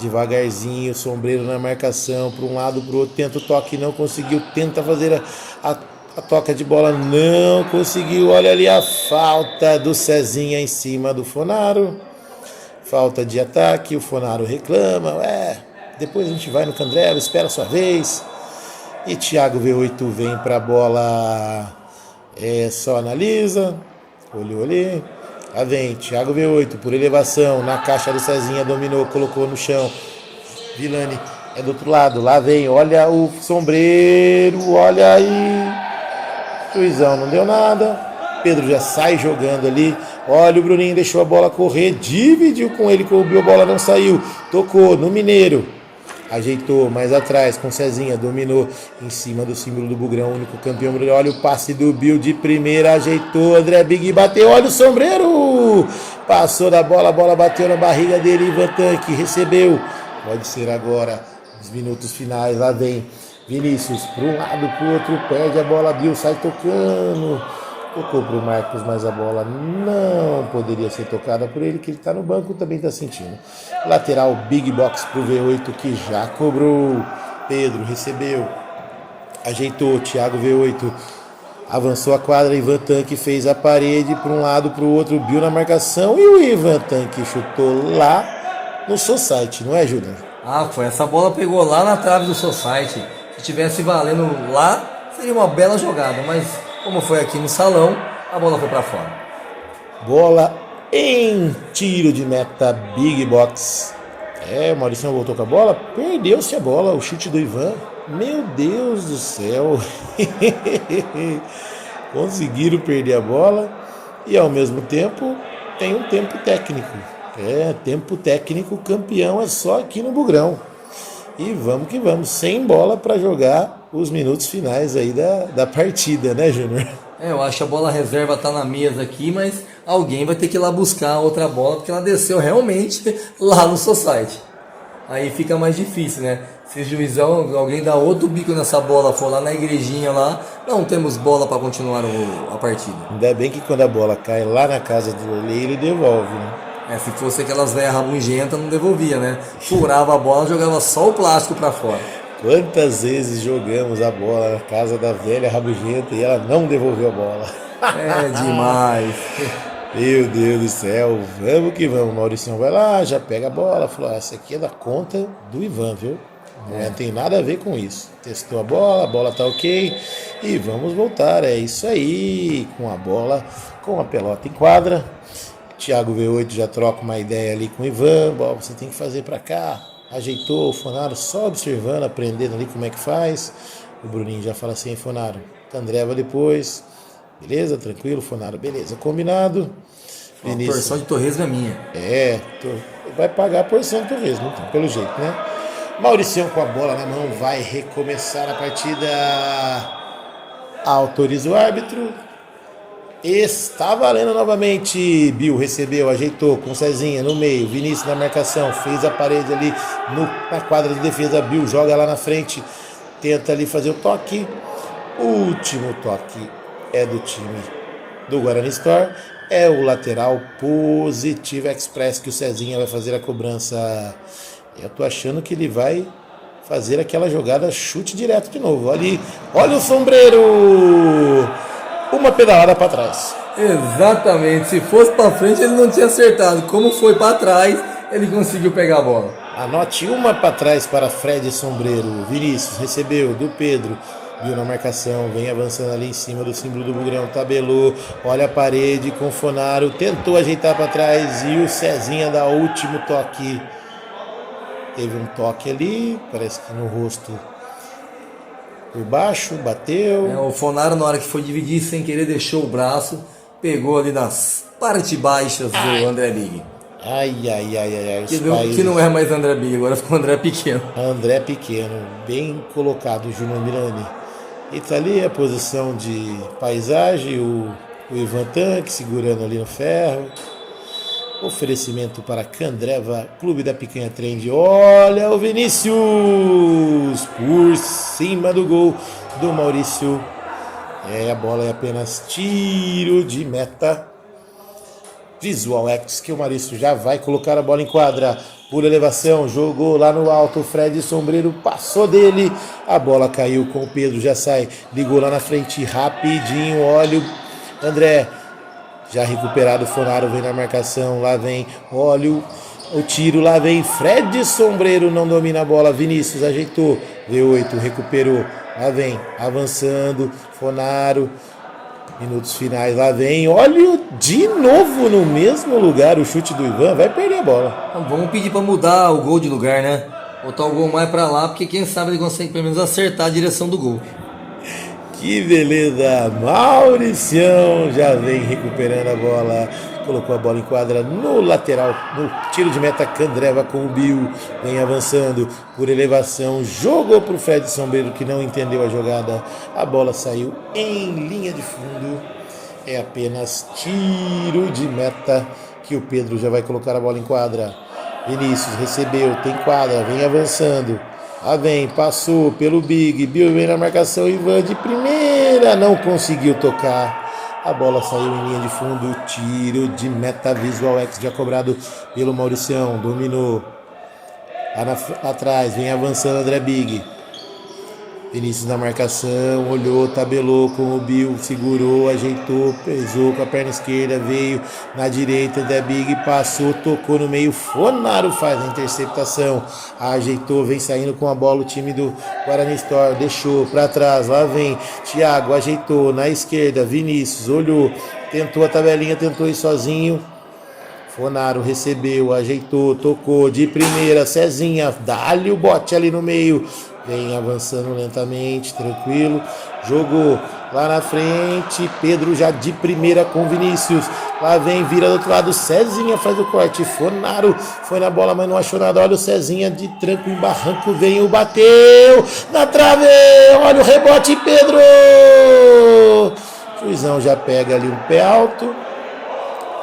devagarzinho, Sombreiro na marcação, para um lado, para o outro, tenta o toque, não conseguiu, tenta fazer a toca de bola, não conseguiu, olha ali a falta do Cezinha em cima do Fonaro, falta de ataque, o Fonaro reclama, depois a gente vai no Candreva, espera a sua vez, e Thiago V8 vem para a bola... só analisa, olhou ali, lá vem Thiago V8 por elevação, na caixa do Cezinha, dominou, colocou no chão, Vilani é do outro lado, lá vem, olha o Sombreiro, olha aí, juizão, não deu nada, Pedro já sai jogando ali, olha o Bruninho, deixou a bola correr, dividiu com ele, cobriu a bola, não saiu, tocou no Mineiro, ajeitou mais atrás com Cezinha, dominou em cima do símbolo do Bugrão, único campeão. Olha o passe do Bill de primeira, ajeitou, André Big bateu, olha o Sombreiro, passou da bola, a bola bateu na barriga dele, Ivan Tanque recebeu, pode ser agora os minutos finais, lá vem Vinícius, para um lado, para o outro, perde a bola, Bill sai tocando, tocou para o Marcos, mas a bola não poderia ser tocada por ele, que ele está no banco, também está sentindo. Lateral Big Box para o V8, que já cobrou. Pedro recebeu, ajeitou, Thiago V8 avançou a quadra, Ivan Tanque fez a parede para um lado, para o outro, Bill na marcação, e o Ivan Tanque chutou lá no Society, não é, Júnior? Foi, essa bola pegou lá na trave do Society, se tivesse valendo lá, seria uma bela jogada, mas como foi aqui no salão, a bola foi para fora. Bola em tiro de meta, Big Box. O Maurício voltou com a bola, perdeu-se a bola, o chute do Ivan. Meu Deus do céu. Conseguiram perder a bola e ao mesmo tempo tem um tempo técnico. Tempo técnico, campeão é só aqui no Bugrão. E vamos que vamos, sem bola para jogar os minutos finais aí da partida, né, Júnior? Eu acho que a bola reserva tá na mesa aqui, mas alguém vai ter que ir lá buscar outra bola, porque ela desceu realmente lá no Society. Aí fica mais difícil, né? Se o juizão, alguém dá outro bico nessa bola, for lá na igrejinha lá, não temos bola para continuar a partida. Ainda bem que quando a bola cai lá na casa do Lei, ele devolve, né? Se fosse aquelas velhas rabugenta, não devolvia, né? Furava a bola, jogava só o plástico para fora. Quantas vezes jogamos a bola na casa da velha rabugenta e ela não devolveu a bola? Demais. Meu Deus do céu, vamos que vamos. O Mauricião vai lá, já pega a bola, falou, essa aqui é da conta do Ivan, viu? Não tem nada a ver com isso. Testou a bola tá ok e vamos voltar, é isso aí, com a bola, com a pelota em quadra. Thiago V8 já troca uma ideia ali com o Ivan, você tem que fazer para cá, ajeitou o Fonaro só observando, aprendendo ali como é que faz. O Bruninho já fala assim, Fonaro, Candreva depois, beleza, tranquilo, Fonaro, beleza, combinado. A porção de torresmo é minha. Vai pagar a porção de torresmo, então, pelo jeito, né? Mauricião com a bola na mão, vai recomeçar a partida, autoriza o árbitro. Está valendo novamente. Bill recebeu, ajeitou com Cezinha no meio, Vinícius na marcação, fez a parede ali na quadra de defesa. Bill joga lá na frente, tenta ali fazer o toque. O último toque é do time do Guarani Store, é o lateral Positivo Express, que o Cezinha vai fazer a cobrança. Eu tô achando que ele vai fazer aquela jogada chute direto de novo. Olha o Sombreiro, uma pedalada para trás. Exatamente, se fosse para frente ele não tinha acertado, como foi para trás ele conseguiu pegar a bola. Anote uma para trás para Fred Sombreiro. Vinícius recebeu do Pedro, viu na marcação, vem avançando ali em cima do símbolo do Bugrão, tabelou, olha a parede com o Fonaro, tentou ajeitar para trás e o Cezinha dá o último toque Teve um toque ali, parece que no rosto por baixo, bateu. O Fonaro, na hora que foi dividir, sem querer, deixou o braço, pegou ali nas partes baixas do André Big. Ai. Que não é mais André Big, agora ficou André Pequeno. André Pequeno, bem colocado, Júnior Milani. E tá ali a posição de paisagem, o Ivan Tanque segurando ali no ferro. Oferecimento para Candreva, Clube da Picanha Trend. Olha o Vinícius por cima do gol do Maurício. A bola é apenas tiro de meta. Visual X, que o Maurício já vai colocar a bola em quadra. Por elevação, jogou lá no alto. O Fred Sombreiro passou dele. A bola caiu com o Pedro, já sai. Ligou lá na frente rapidinho. Olha o André. Já recuperado, o Fonaro vem na marcação, lá vem, olha o tiro, lá vem Fred Sombreiro, não domina a bola, Vinícius ajeitou, V8 recuperou, lá vem, avançando, Fonaro, minutos finais, lá vem, olha de novo no mesmo lugar o chute do Ivan, vai perder a bola. Então, vamos pedir para mudar o gol de lugar, né? Botar o gol mais para lá, porque quem sabe ele consegue pelo menos acertar a direção do gol. Que beleza, Mauricião já vem recuperando a bola, colocou a bola em quadra no lateral, no tiro de meta. Candreva com o Bill, vem avançando por elevação, jogou para o Fred Sombreiro que não entendeu a jogada, a bola saiu em linha de fundo, é apenas tiro de meta que o Pedro já vai colocar a bola em quadra. Vinícius recebeu, tem quadra, vem avançando. Lá vem, passou pelo Big, Bill vem na marcação, Ivan de primeira, não conseguiu tocar. A bola saiu em linha de fundo, tiro de meta. Visual X já cobrado pelo Mauricião, dominou. Lá atrás, vem avançando André Big. Vinícius na marcação, olhou, tabelou com o Bill, segurou, ajeitou, pesou com a perna esquerda, veio na direita, André Big passou, tocou no meio, Fonaro faz a interceptação, ajeitou, vem saindo com a bola o time do Guarani Store, deixou para trás, lá vem Thiago, ajeitou na esquerda, Vinícius, olhou, tentou a tabelinha, tentou ir sozinho, Fonaro recebeu, ajeitou, tocou de primeira, Cezinha, dá-lhe o bote ali no meio, vem avançando lentamente, tranquilo, jogou lá na frente, Pedro já de primeira com Vinícius, lá vem, vira do outro lado, Cezinha faz o corte, Fonaro foi na bola, mas não achou nada, olha o Cezinha de tranco em barranco, vem o bateu, na trave, olha o rebote, Pedro, Juizão já pega ali um pé alto,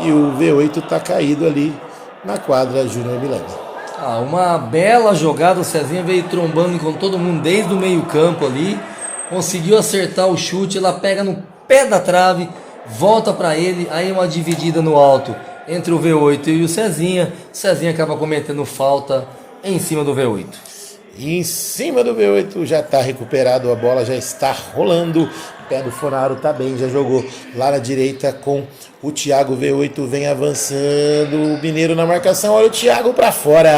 e o V8 tá caído ali na quadra Júnior Milani. Uma bela jogada, o Cezinha veio trombando com todo mundo desde o meio campo ali, conseguiu acertar o chute, ela pega no pé da trave, volta para ele, aí uma dividida no alto entre o V8 e o Cezinha acaba cometendo falta em cima do V8. Em cima do V8 já está recuperado, a bola já está rolando, o pé do Fonaro tá bem, já jogou lá na direita com o Thiago. V8 vem avançando, o Mineiro na marcação, olha o Thiago para fora,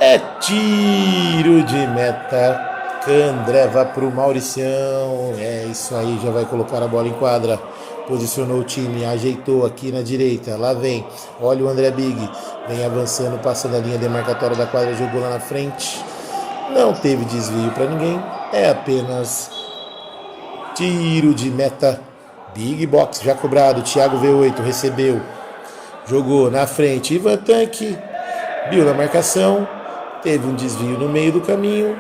é tiro de meta, Candreva para o Mauricião, é isso aí, já vai colocar a bola em quadra. Posicionou o time, ajeitou aqui na direita, lá vem, olha o André Big, vem avançando, passando a linha demarcatória da quadra, jogou lá na frente, não teve desvio para ninguém, é apenas tiro de meta, Big Box já cobrado, Thiago V8 recebeu, jogou na frente, Ivan Tanque, Bill na marcação, teve um desvio no meio do caminho,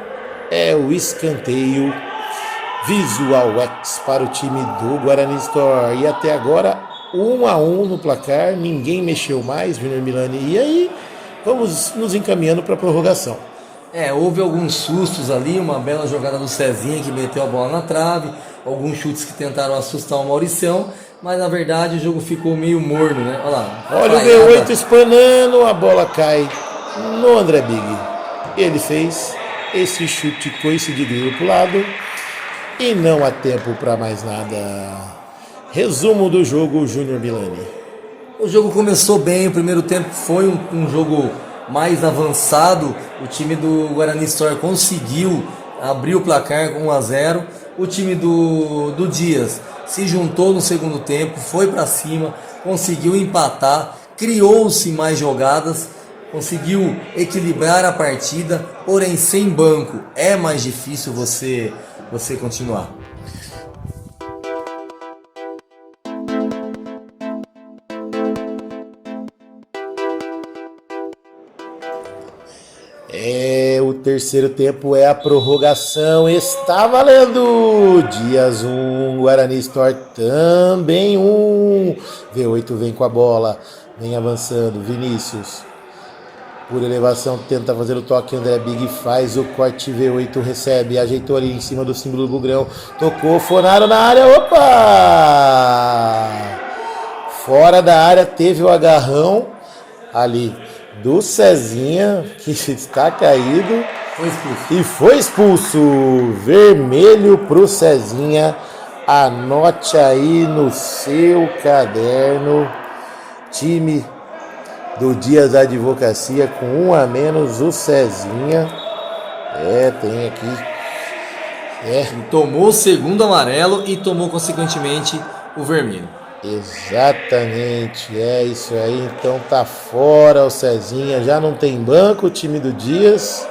é o escanteio, Visual X para o time do Guarani Store. E até agora 1-1 no placar, ninguém mexeu mais, Júnior Milani. E aí vamos nos encaminhando para a prorrogação. Houve alguns sustos ali, uma bela jogada do Cezinha que meteu a bola na trave, alguns chutes que tentaram assustar o Mauricião, mas na verdade o jogo ficou meio morno, né? Olha lá. Olha o V8 espanando, a bola cai no André Big. Ele fez esse chute coincidido para o lado. E não há tempo para mais nada. Resumo do jogo, Júnior Milani. O jogo começou bem, o primeiro tempo foi um jogo mais avançado. O time do Guarani Store conseguiu abrir o placar com 1-0. O time do Dias se juntou no segundo tempo, foi para cima, conseguiu empatar, criou-se mais jogadas. conseguiu equilibrar a partida, porém sem banco é mais difícil você continuar. O terceiro tempo é a prorrogação, está valendo! Dias 1, Guarani Store também 1. V8 vem com a bola, vem avançando, Vinícius. Por elevação, tenta fazer o toque, André Big faz o corte, V8 recebe, ajeitou ali em cima do símbolo do Bugrão, tocou, Fonaro na área, opa! Fora da área, teve o agarrão ali do Cezinha, que está caído, e foi expulso. Vermelho pro Cezinha, anote aí no seu caderno, time do Dias Advocacia com 1 a menos, o Cezinha, tem aqui, Ele tomou o segundo amarelo e tomou consequentemente o vermelho. Exatamente, é isso aí, então tá fora o Cezinha, já não tem banco o time do Dias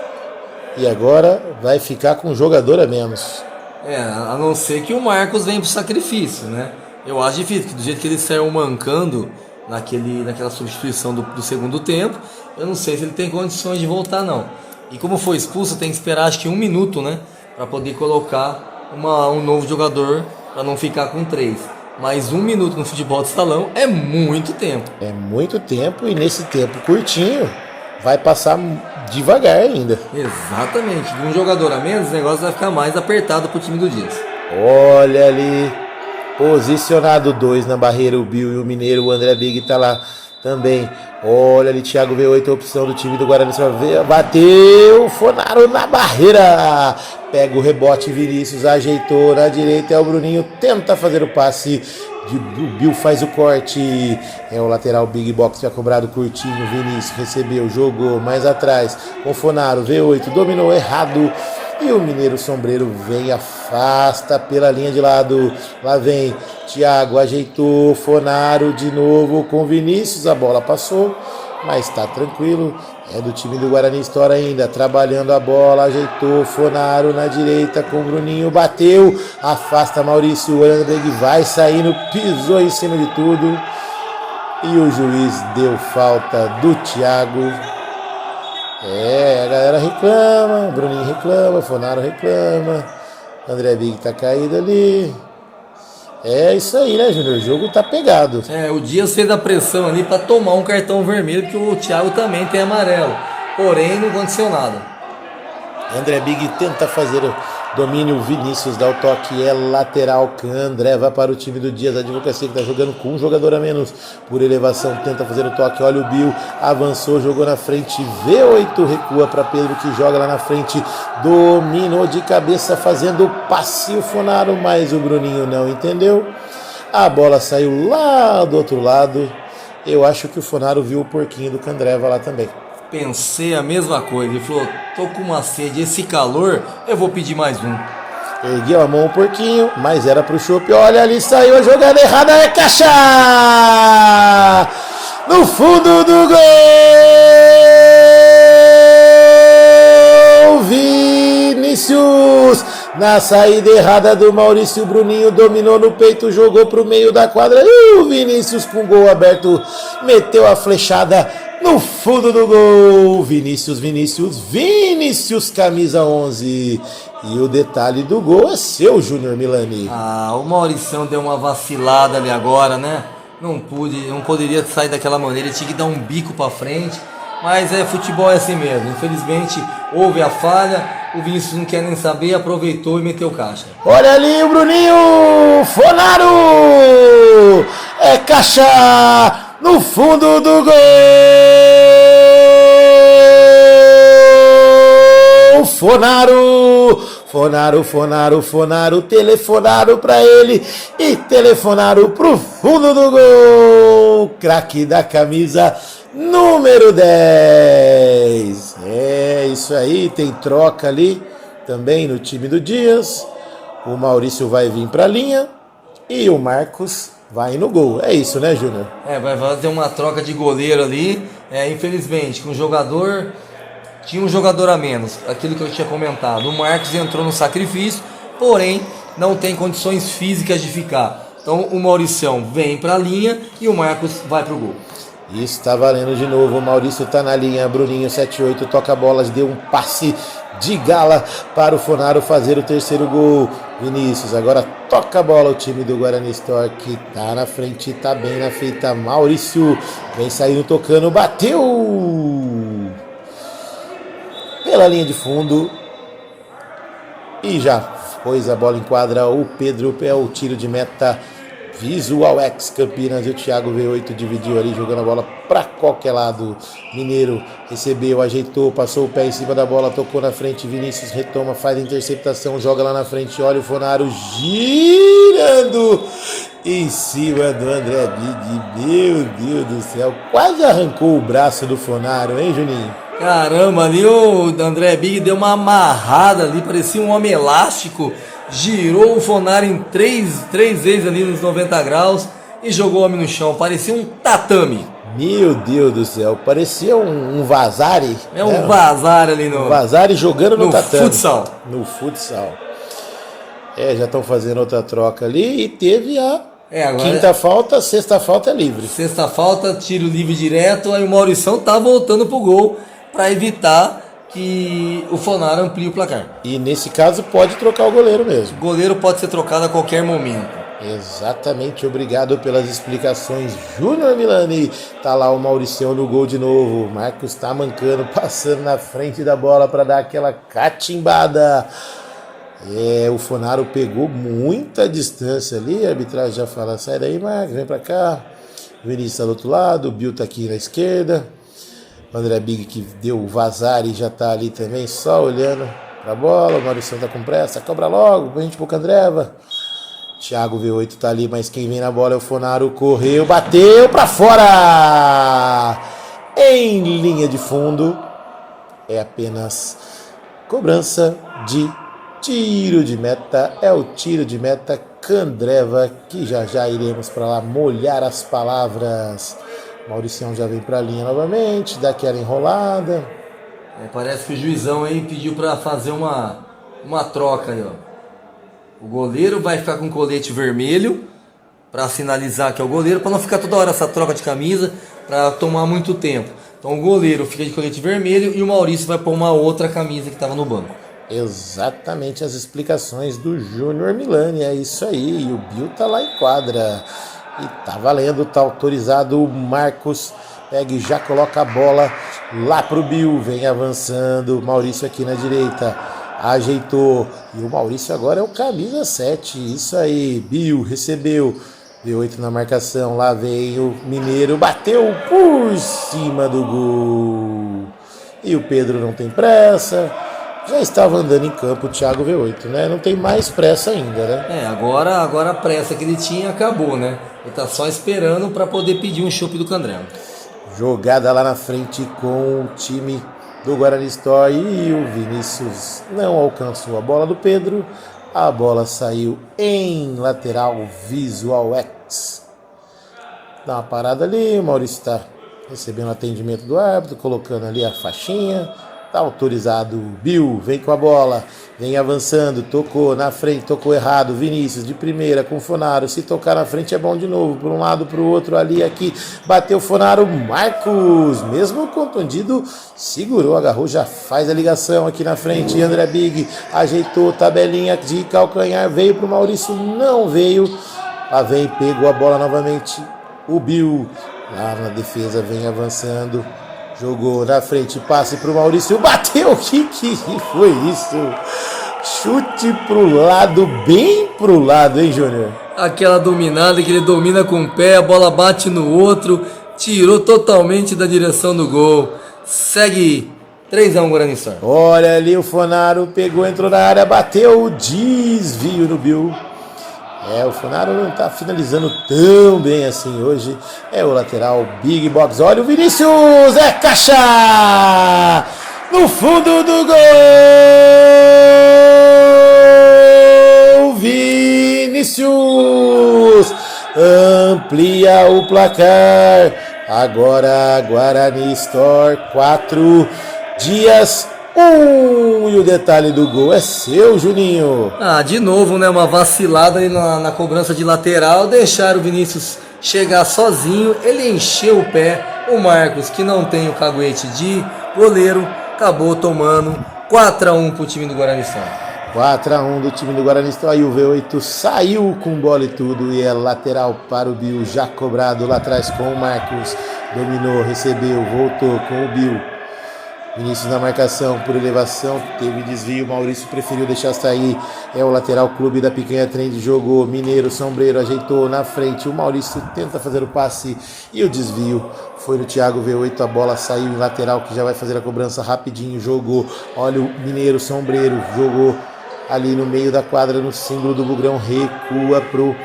e agora vai ficar com um jogador a menos. A não ser que o Marcos venha pro sacrifício, né? Eu acho difícil, que do jeito que ele saiu mancando naquela substituição do segundo tempo, eu não sei se ele tem condições de voltar não. E como foi expulso, tem que esperar acho que 1 minuto, né? Pra poder colocar um novo jogador, pra não ficar com 3. Mas 1 minuto no futebol de salão é muito tempo. É muito tempo e nesse tempo curtinho vai passar devagar ainda. Exatamente. De um jogador a menos, o negócio vai ficar mais apertado pro time do Dias. Olha ali, posicionado 2 na barreira, o Bill e o Mineiro, o André Big tá lá também. Olha ali, Thiago V8, a opção do time do Guarani. Bateu, Fonaro na barreira. Pega o rebote, Vinícius ajeitou na direita. É o Bruninho, tenta fazer o passe. O Bill faz o corte. É o lateral Big Box, já cobrado curtinho. Vinícius recebeu, jogou mais atrás. Com Fonaro, V8, dominou errado. E o Mineiro Sombreiro vem, afasta pela linha de lado. Lá vem Thiago, ajeitou, Fonaro de novo com Vinícius. A bola passou, mas está tranquilo. É do time do Guarani Store ainda, trabalhando a bola, ajeitou, Fonaro na direita com o Bruninho, bateu, afasta Maurício, o André vai saindo, pisou em cima de tudo. E o juiz deu falta do Thiago. A galera reclama, Bruninho reclama, Fonaro reclama, André Big tá caído ali. É isso aí, né, Júnior? O jogo tá pegado. O Dias fez a pressão ali pra tomar um cartão vermelho, porque o Thiago também tem amarelo. Porém, não aconteceu nada. André Big tenta fazer o domínio, Vinícius dá o toque, é lateral, André vai para o time do Dias Advocacia, que está jogando com um jogador a menos, por elevação, tenta fazer o toque, olha o Bill, avançou, jogou na frente, V8 recua para Pedro, que joga lá na frente, dominou de cabeça, fazendo o passe, o Fonaro, mas o Bruninho não entendeu, a bola saiu lá do outro lado, eu acho que o Fonaro viu o porquinho do Candreva lá também. Pensei a mesma coisa, ele falou, tô com uma sede, esse calor, eu vou pedir mais um. Ergueu a mão um pouquinho, mas era pro chopp. Olha ali, saiu a jogada errada, é caixa! No fundo do gol! Vinícius! Na saída errada do Maurício, Bruninho dominou no peito, jogou pro meio da quadra. E o Vinícius com o gol aberto, meteu a flechada no fundo do gol. Vinícius, camisa 11. E o detalhe do gol é seu, Júnior Milani. O Maurição deu uma vacilada ali agora, né? Não poderia sair daquela maneira, ele tinha que dar um bico pra frente. Mas futebol é assim mesmo. Infelizmente houve a falha, o Vinícius não quer nem saber, aproveitou e meteu caixa. Olha ali o Bruninho, Fonaro! É caixa no fundo do gol! Fonaro, telefonaram pra ele e telefonaram pro fundo do gol. Craque da camisa número 10. É isso aí, tem troca ali também no time do Dias. O Maurício vai vir pra linha e o Marcos vai no gol. É isso, né, Júnior? Vai fazer uma troca de goleiro ali. Infelizmente, tinha um jogador a menos, aquilo que eu tinha comentado. O Marcos entrou no sacrifício, porém não tem condições físicas de ficar. Então o Mauricião vem para a linha e o Marcos vai pro gol. Isso está valendo de novo. O Maurício está na linha. Bruninho 78 toca a bola, deu um passe de gala para o Fonaro fazer o terceiro gol. Vinícius agora toca a bola. O time do Guarani Store que está na frente, está bem na feita. Maurício vem saindo tocando, bateu pela linha de fundo e já pôs a bola em quadra. O Pedro é o tiro de meta. Visual X Campinas, e o Thiago V8 dividiu ali, jogando a bola para qualquer lado. Mineiro recebeu, ajeitou, passou o pé em cima da bola, tocou na frente. Vinícius retoma, faz a interceptação, joga lá na frente. Olha o Fonaro girando em cima do André Big. Meu Deus do céu, quase arrancou o braço do Fonaro, hein, Juninho? Caramba, ali o André Big deu uma amarrada ali, parecia um homem elástico. Girou o Fonaro em três vezes ali nos 90 graus e jogou o homem no chão. Parecia um tatame. Meu Deus do céu, parecia um Vazari. Um Vazari ali no... Um Vazari jogando no tatame. Futsal. No futsal. Já estão fazendo outra troca ali e teve a quinta falta, sexta falta é livre. Sexta falta, tiro livre direto, aí o Maurição tá voltando pro gol para evitar que o Fonaro amplie o placar. E nesse caso pode trocar o goleiro mesmo. O goleiro pode ser trocado a qualquer momento. Exatamente, obrigado pelas explicações, Júnior Milani. Tá lá o Mauricião no gol de novo. Marcos tá mancando, passando na frente da bola para dar aquela catimbada. O Fonaro pegou muita distância ali. A arbitragem já fala: sai daí, Marcos, vem para cá. O Vinícius tá do outro lado, o Bill tá aqui na esquerda. O André Big que deu o vazar e já tá ali também, só olhando pra bola. O Maurição tá com pressa, cobra logo, pra gente pro Candreva. Thiago V8 tá ali, mas quem vem na bola é o Fonaro. Correu, bateu pra fora! Em linha de fundo. É apenas cobrança de tiro de meta. É o tiro de meta Candreva, que já iremos pra lá molhar as palavras. Mauricião já vem para a linha novamente, dá aquela enrolada. Parece que o juizão aí pediu para fazer uma troca aí, ó. O goleiro vai ficar com colete vermelho para sinalizar que é o goleiro, para não ficar toda hora essa troca de camisa, para tomar muito tempo. Então o goleiro fica de colete vermelho e o Maurício vai pôr uma outra camisa que estava no banco. Exatamente as explicações do Júnior Milani, é isso aí. E o Bill tá lá em quadra. E tá valendo, tá autorizado. O Marcos pega e já coloca a bola lá pro Bill. Vem avançando. Maurício aqui na direita. Ajeitou. E o Maurício agora é o camisa 7. Isso aí. Bill recebeu. V8 na marcação. Lá vem o Mineiro. Bateu por cima do gol. E o Pedro não tem pressa. Já estava andando em campo o Thiago V8, né? Não tem mais pressa ainda, né? Agora a pressa que ele tinha acabou, né? Ele tá só esperando para poder pedir um chopp do Candreva. Jogada lá na frente com o time do Guarani Store e o Vinícius não alcançou a bola do Pedro. A bola saiu em lateral Visual X. Dá uma parada ali, o Maurício está recebendo atendimento do árbitro, colocando ali a faixinha. Tá autorizado. Bill vem com a bola, vem avançando, tocou na frente, tocou errado. Vinícius de primeira com o Fonaro. Se tocar na frente é bom de novo, por um lado, para o outro, ali, aqui. Bateu o Fonaro. Marcos, mesmo contundido, segurou, agarrou, já faz a ligação aqui na frente. E André Big ajeitou, tabelinha de calcanhar, veio para o Maurício, não veio. Lá vem, pegou a bola novamente. O Bill lá na defesa vem avançando. Jogou na frente, passe pro Maurício, bateu, que foi isso? Chute pro lado, bem pro lado, hein, Júnior? Aquela dominada que ele domina com o pé, a bola bate no outro, tirou totalmente da direção do gol. Segue 3-1 Guarani Store. Olha ali o Fonaro, pegou, entrou na área, bateu, desvio no Bill. O Fonaro não tá finalizando tão bem assim hoje. É o lateral Big Box. Olha o Vinícius, é caixa! No fundo do gol! Vinícius amplia o placar Agora Guarani Store 4, Dias 1. E o detalhe do gol é seu, Juninho. De novo, né? Uma vacilada aí na cobrança de lateral. Deixaram o Vinícius chegar sozinho. Ele encheu o pé. O Marcos, que não tem o caguete de goleiro, acabou tomando 4-1 pro time do Guarani Store. 4-1 do time do Guarani Store. Aí o V8 saiu com bola e tudo. E é lateral para o Bill. Já cobrado lá atrás com o Marcos. Dominou, recebeu, voltou com o Bill. Vinícius na marcação por elevação, teve desvio, Maurício preferiu deixar sair, é o lateral Clube da Picanha Trend, jogou, Mineiro, Sombreiro, ajeitou na frente, o Maurício tenta fazer o passe e o desvio foi no Thiago V8, a bola saiu em lateral que já vai fazer a cobrança rapidinho, jogou, olha o Mineiro, Sombreiro, jogou ali no meio da quadra no símbolo do Bugrão, recua pro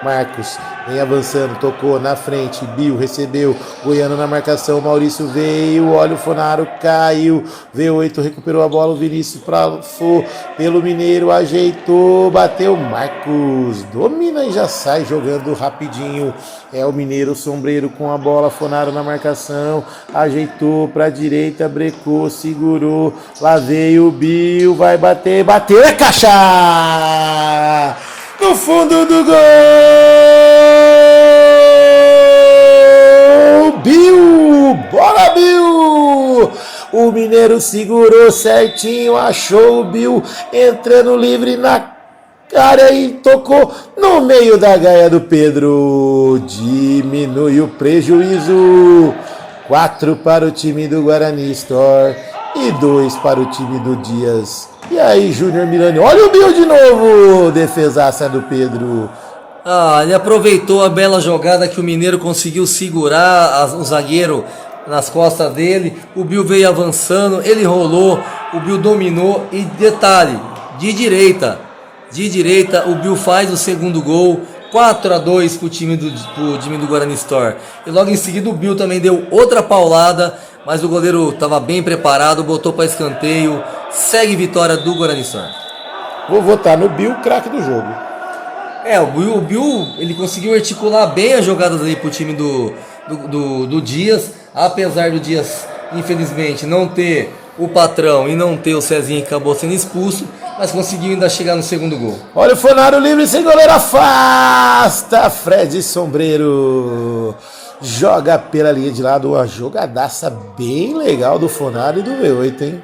Marcos, vem avançando, tocou na frente, Bill recebeu, Goiano na marcação, Maurício veio, olha o Fonaro, caiu, V8 recuperou a bola, o Vinícius passou pelo Mineiro, ajeitou, bateu, Marcos domina e já sai jogando rapidinho, é o Mineiro, Sombreiro com a bola, Fonaro na marcação, ajeitou pra direita, brecou, segurou, lá veio o Bill, vai bater, bateu, é caixa! No fundo do gol, Bill, bola Bill, o Mineiro segurou certinho, achou o Bill entrando livre na área e tocou no meio da gaia do Pedro, diminui o prejuízo, 4 para o time do Guarani Store e 2 para o time do Dias. E aí, Júnior Milani, olha o Bill de novo, defesaça do Pedro. Ele aproveitou a bela jogada que o Mineiro conseguiu segurar o zagueiro nas costas dele. O Bill veio avançando, ele rolou, o Bill dominou e detalhe, de direita, o Bill faz o segundo gol, 4-2 pro time do Guarani Store. E logo em seguida o Bill também deu outra paulada, mas o goleiro estava bem preparado, botou para escanteio, segue vitória do Guarani Store. Vou votar no Bill, craque do jogo. O Bill ele conseguiu articular bem as jogadas ali pro time do Dias, apesar do Dias, infelizmente, não ter o patrão e não ter o Cezinha que acabou sendo expulso, mas conseguiu ainda chegar no segundo gol. Olha o Fonaro livre, sem goleiro, afasta Fred Sombreiro. Joga pela linha de lado, uma jogadaça bem legal do Fonaro e do V8, hein?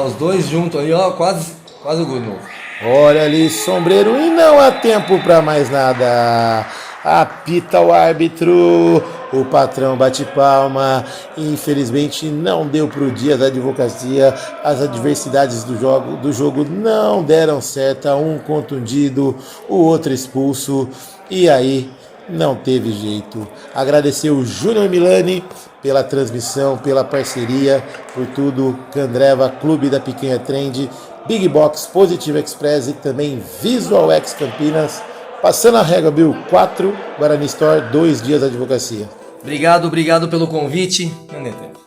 Os dois juntos ali, quase o gol de novo. Olha ali, Sombreiro, e não há tempo para mais nada. Apita o árbitro, o patrão bate palma. Infelizmente não deu para o Dias da Advocacia. As adversidades do jogo não deram certo. Um contundido, o outro expulso. E aí não teve jeito. Agradecer o Júnior Milani pela transmissão, pela parceria, por tudo. Candreva, Clube da Picanha Trend, Big Box, Positive Express e também Visual X Campinas. Passando a régua, Bill, 4, Guarani Store, 2 Dias da Advocacia. Obrigado pelo convite. Não deu tempo.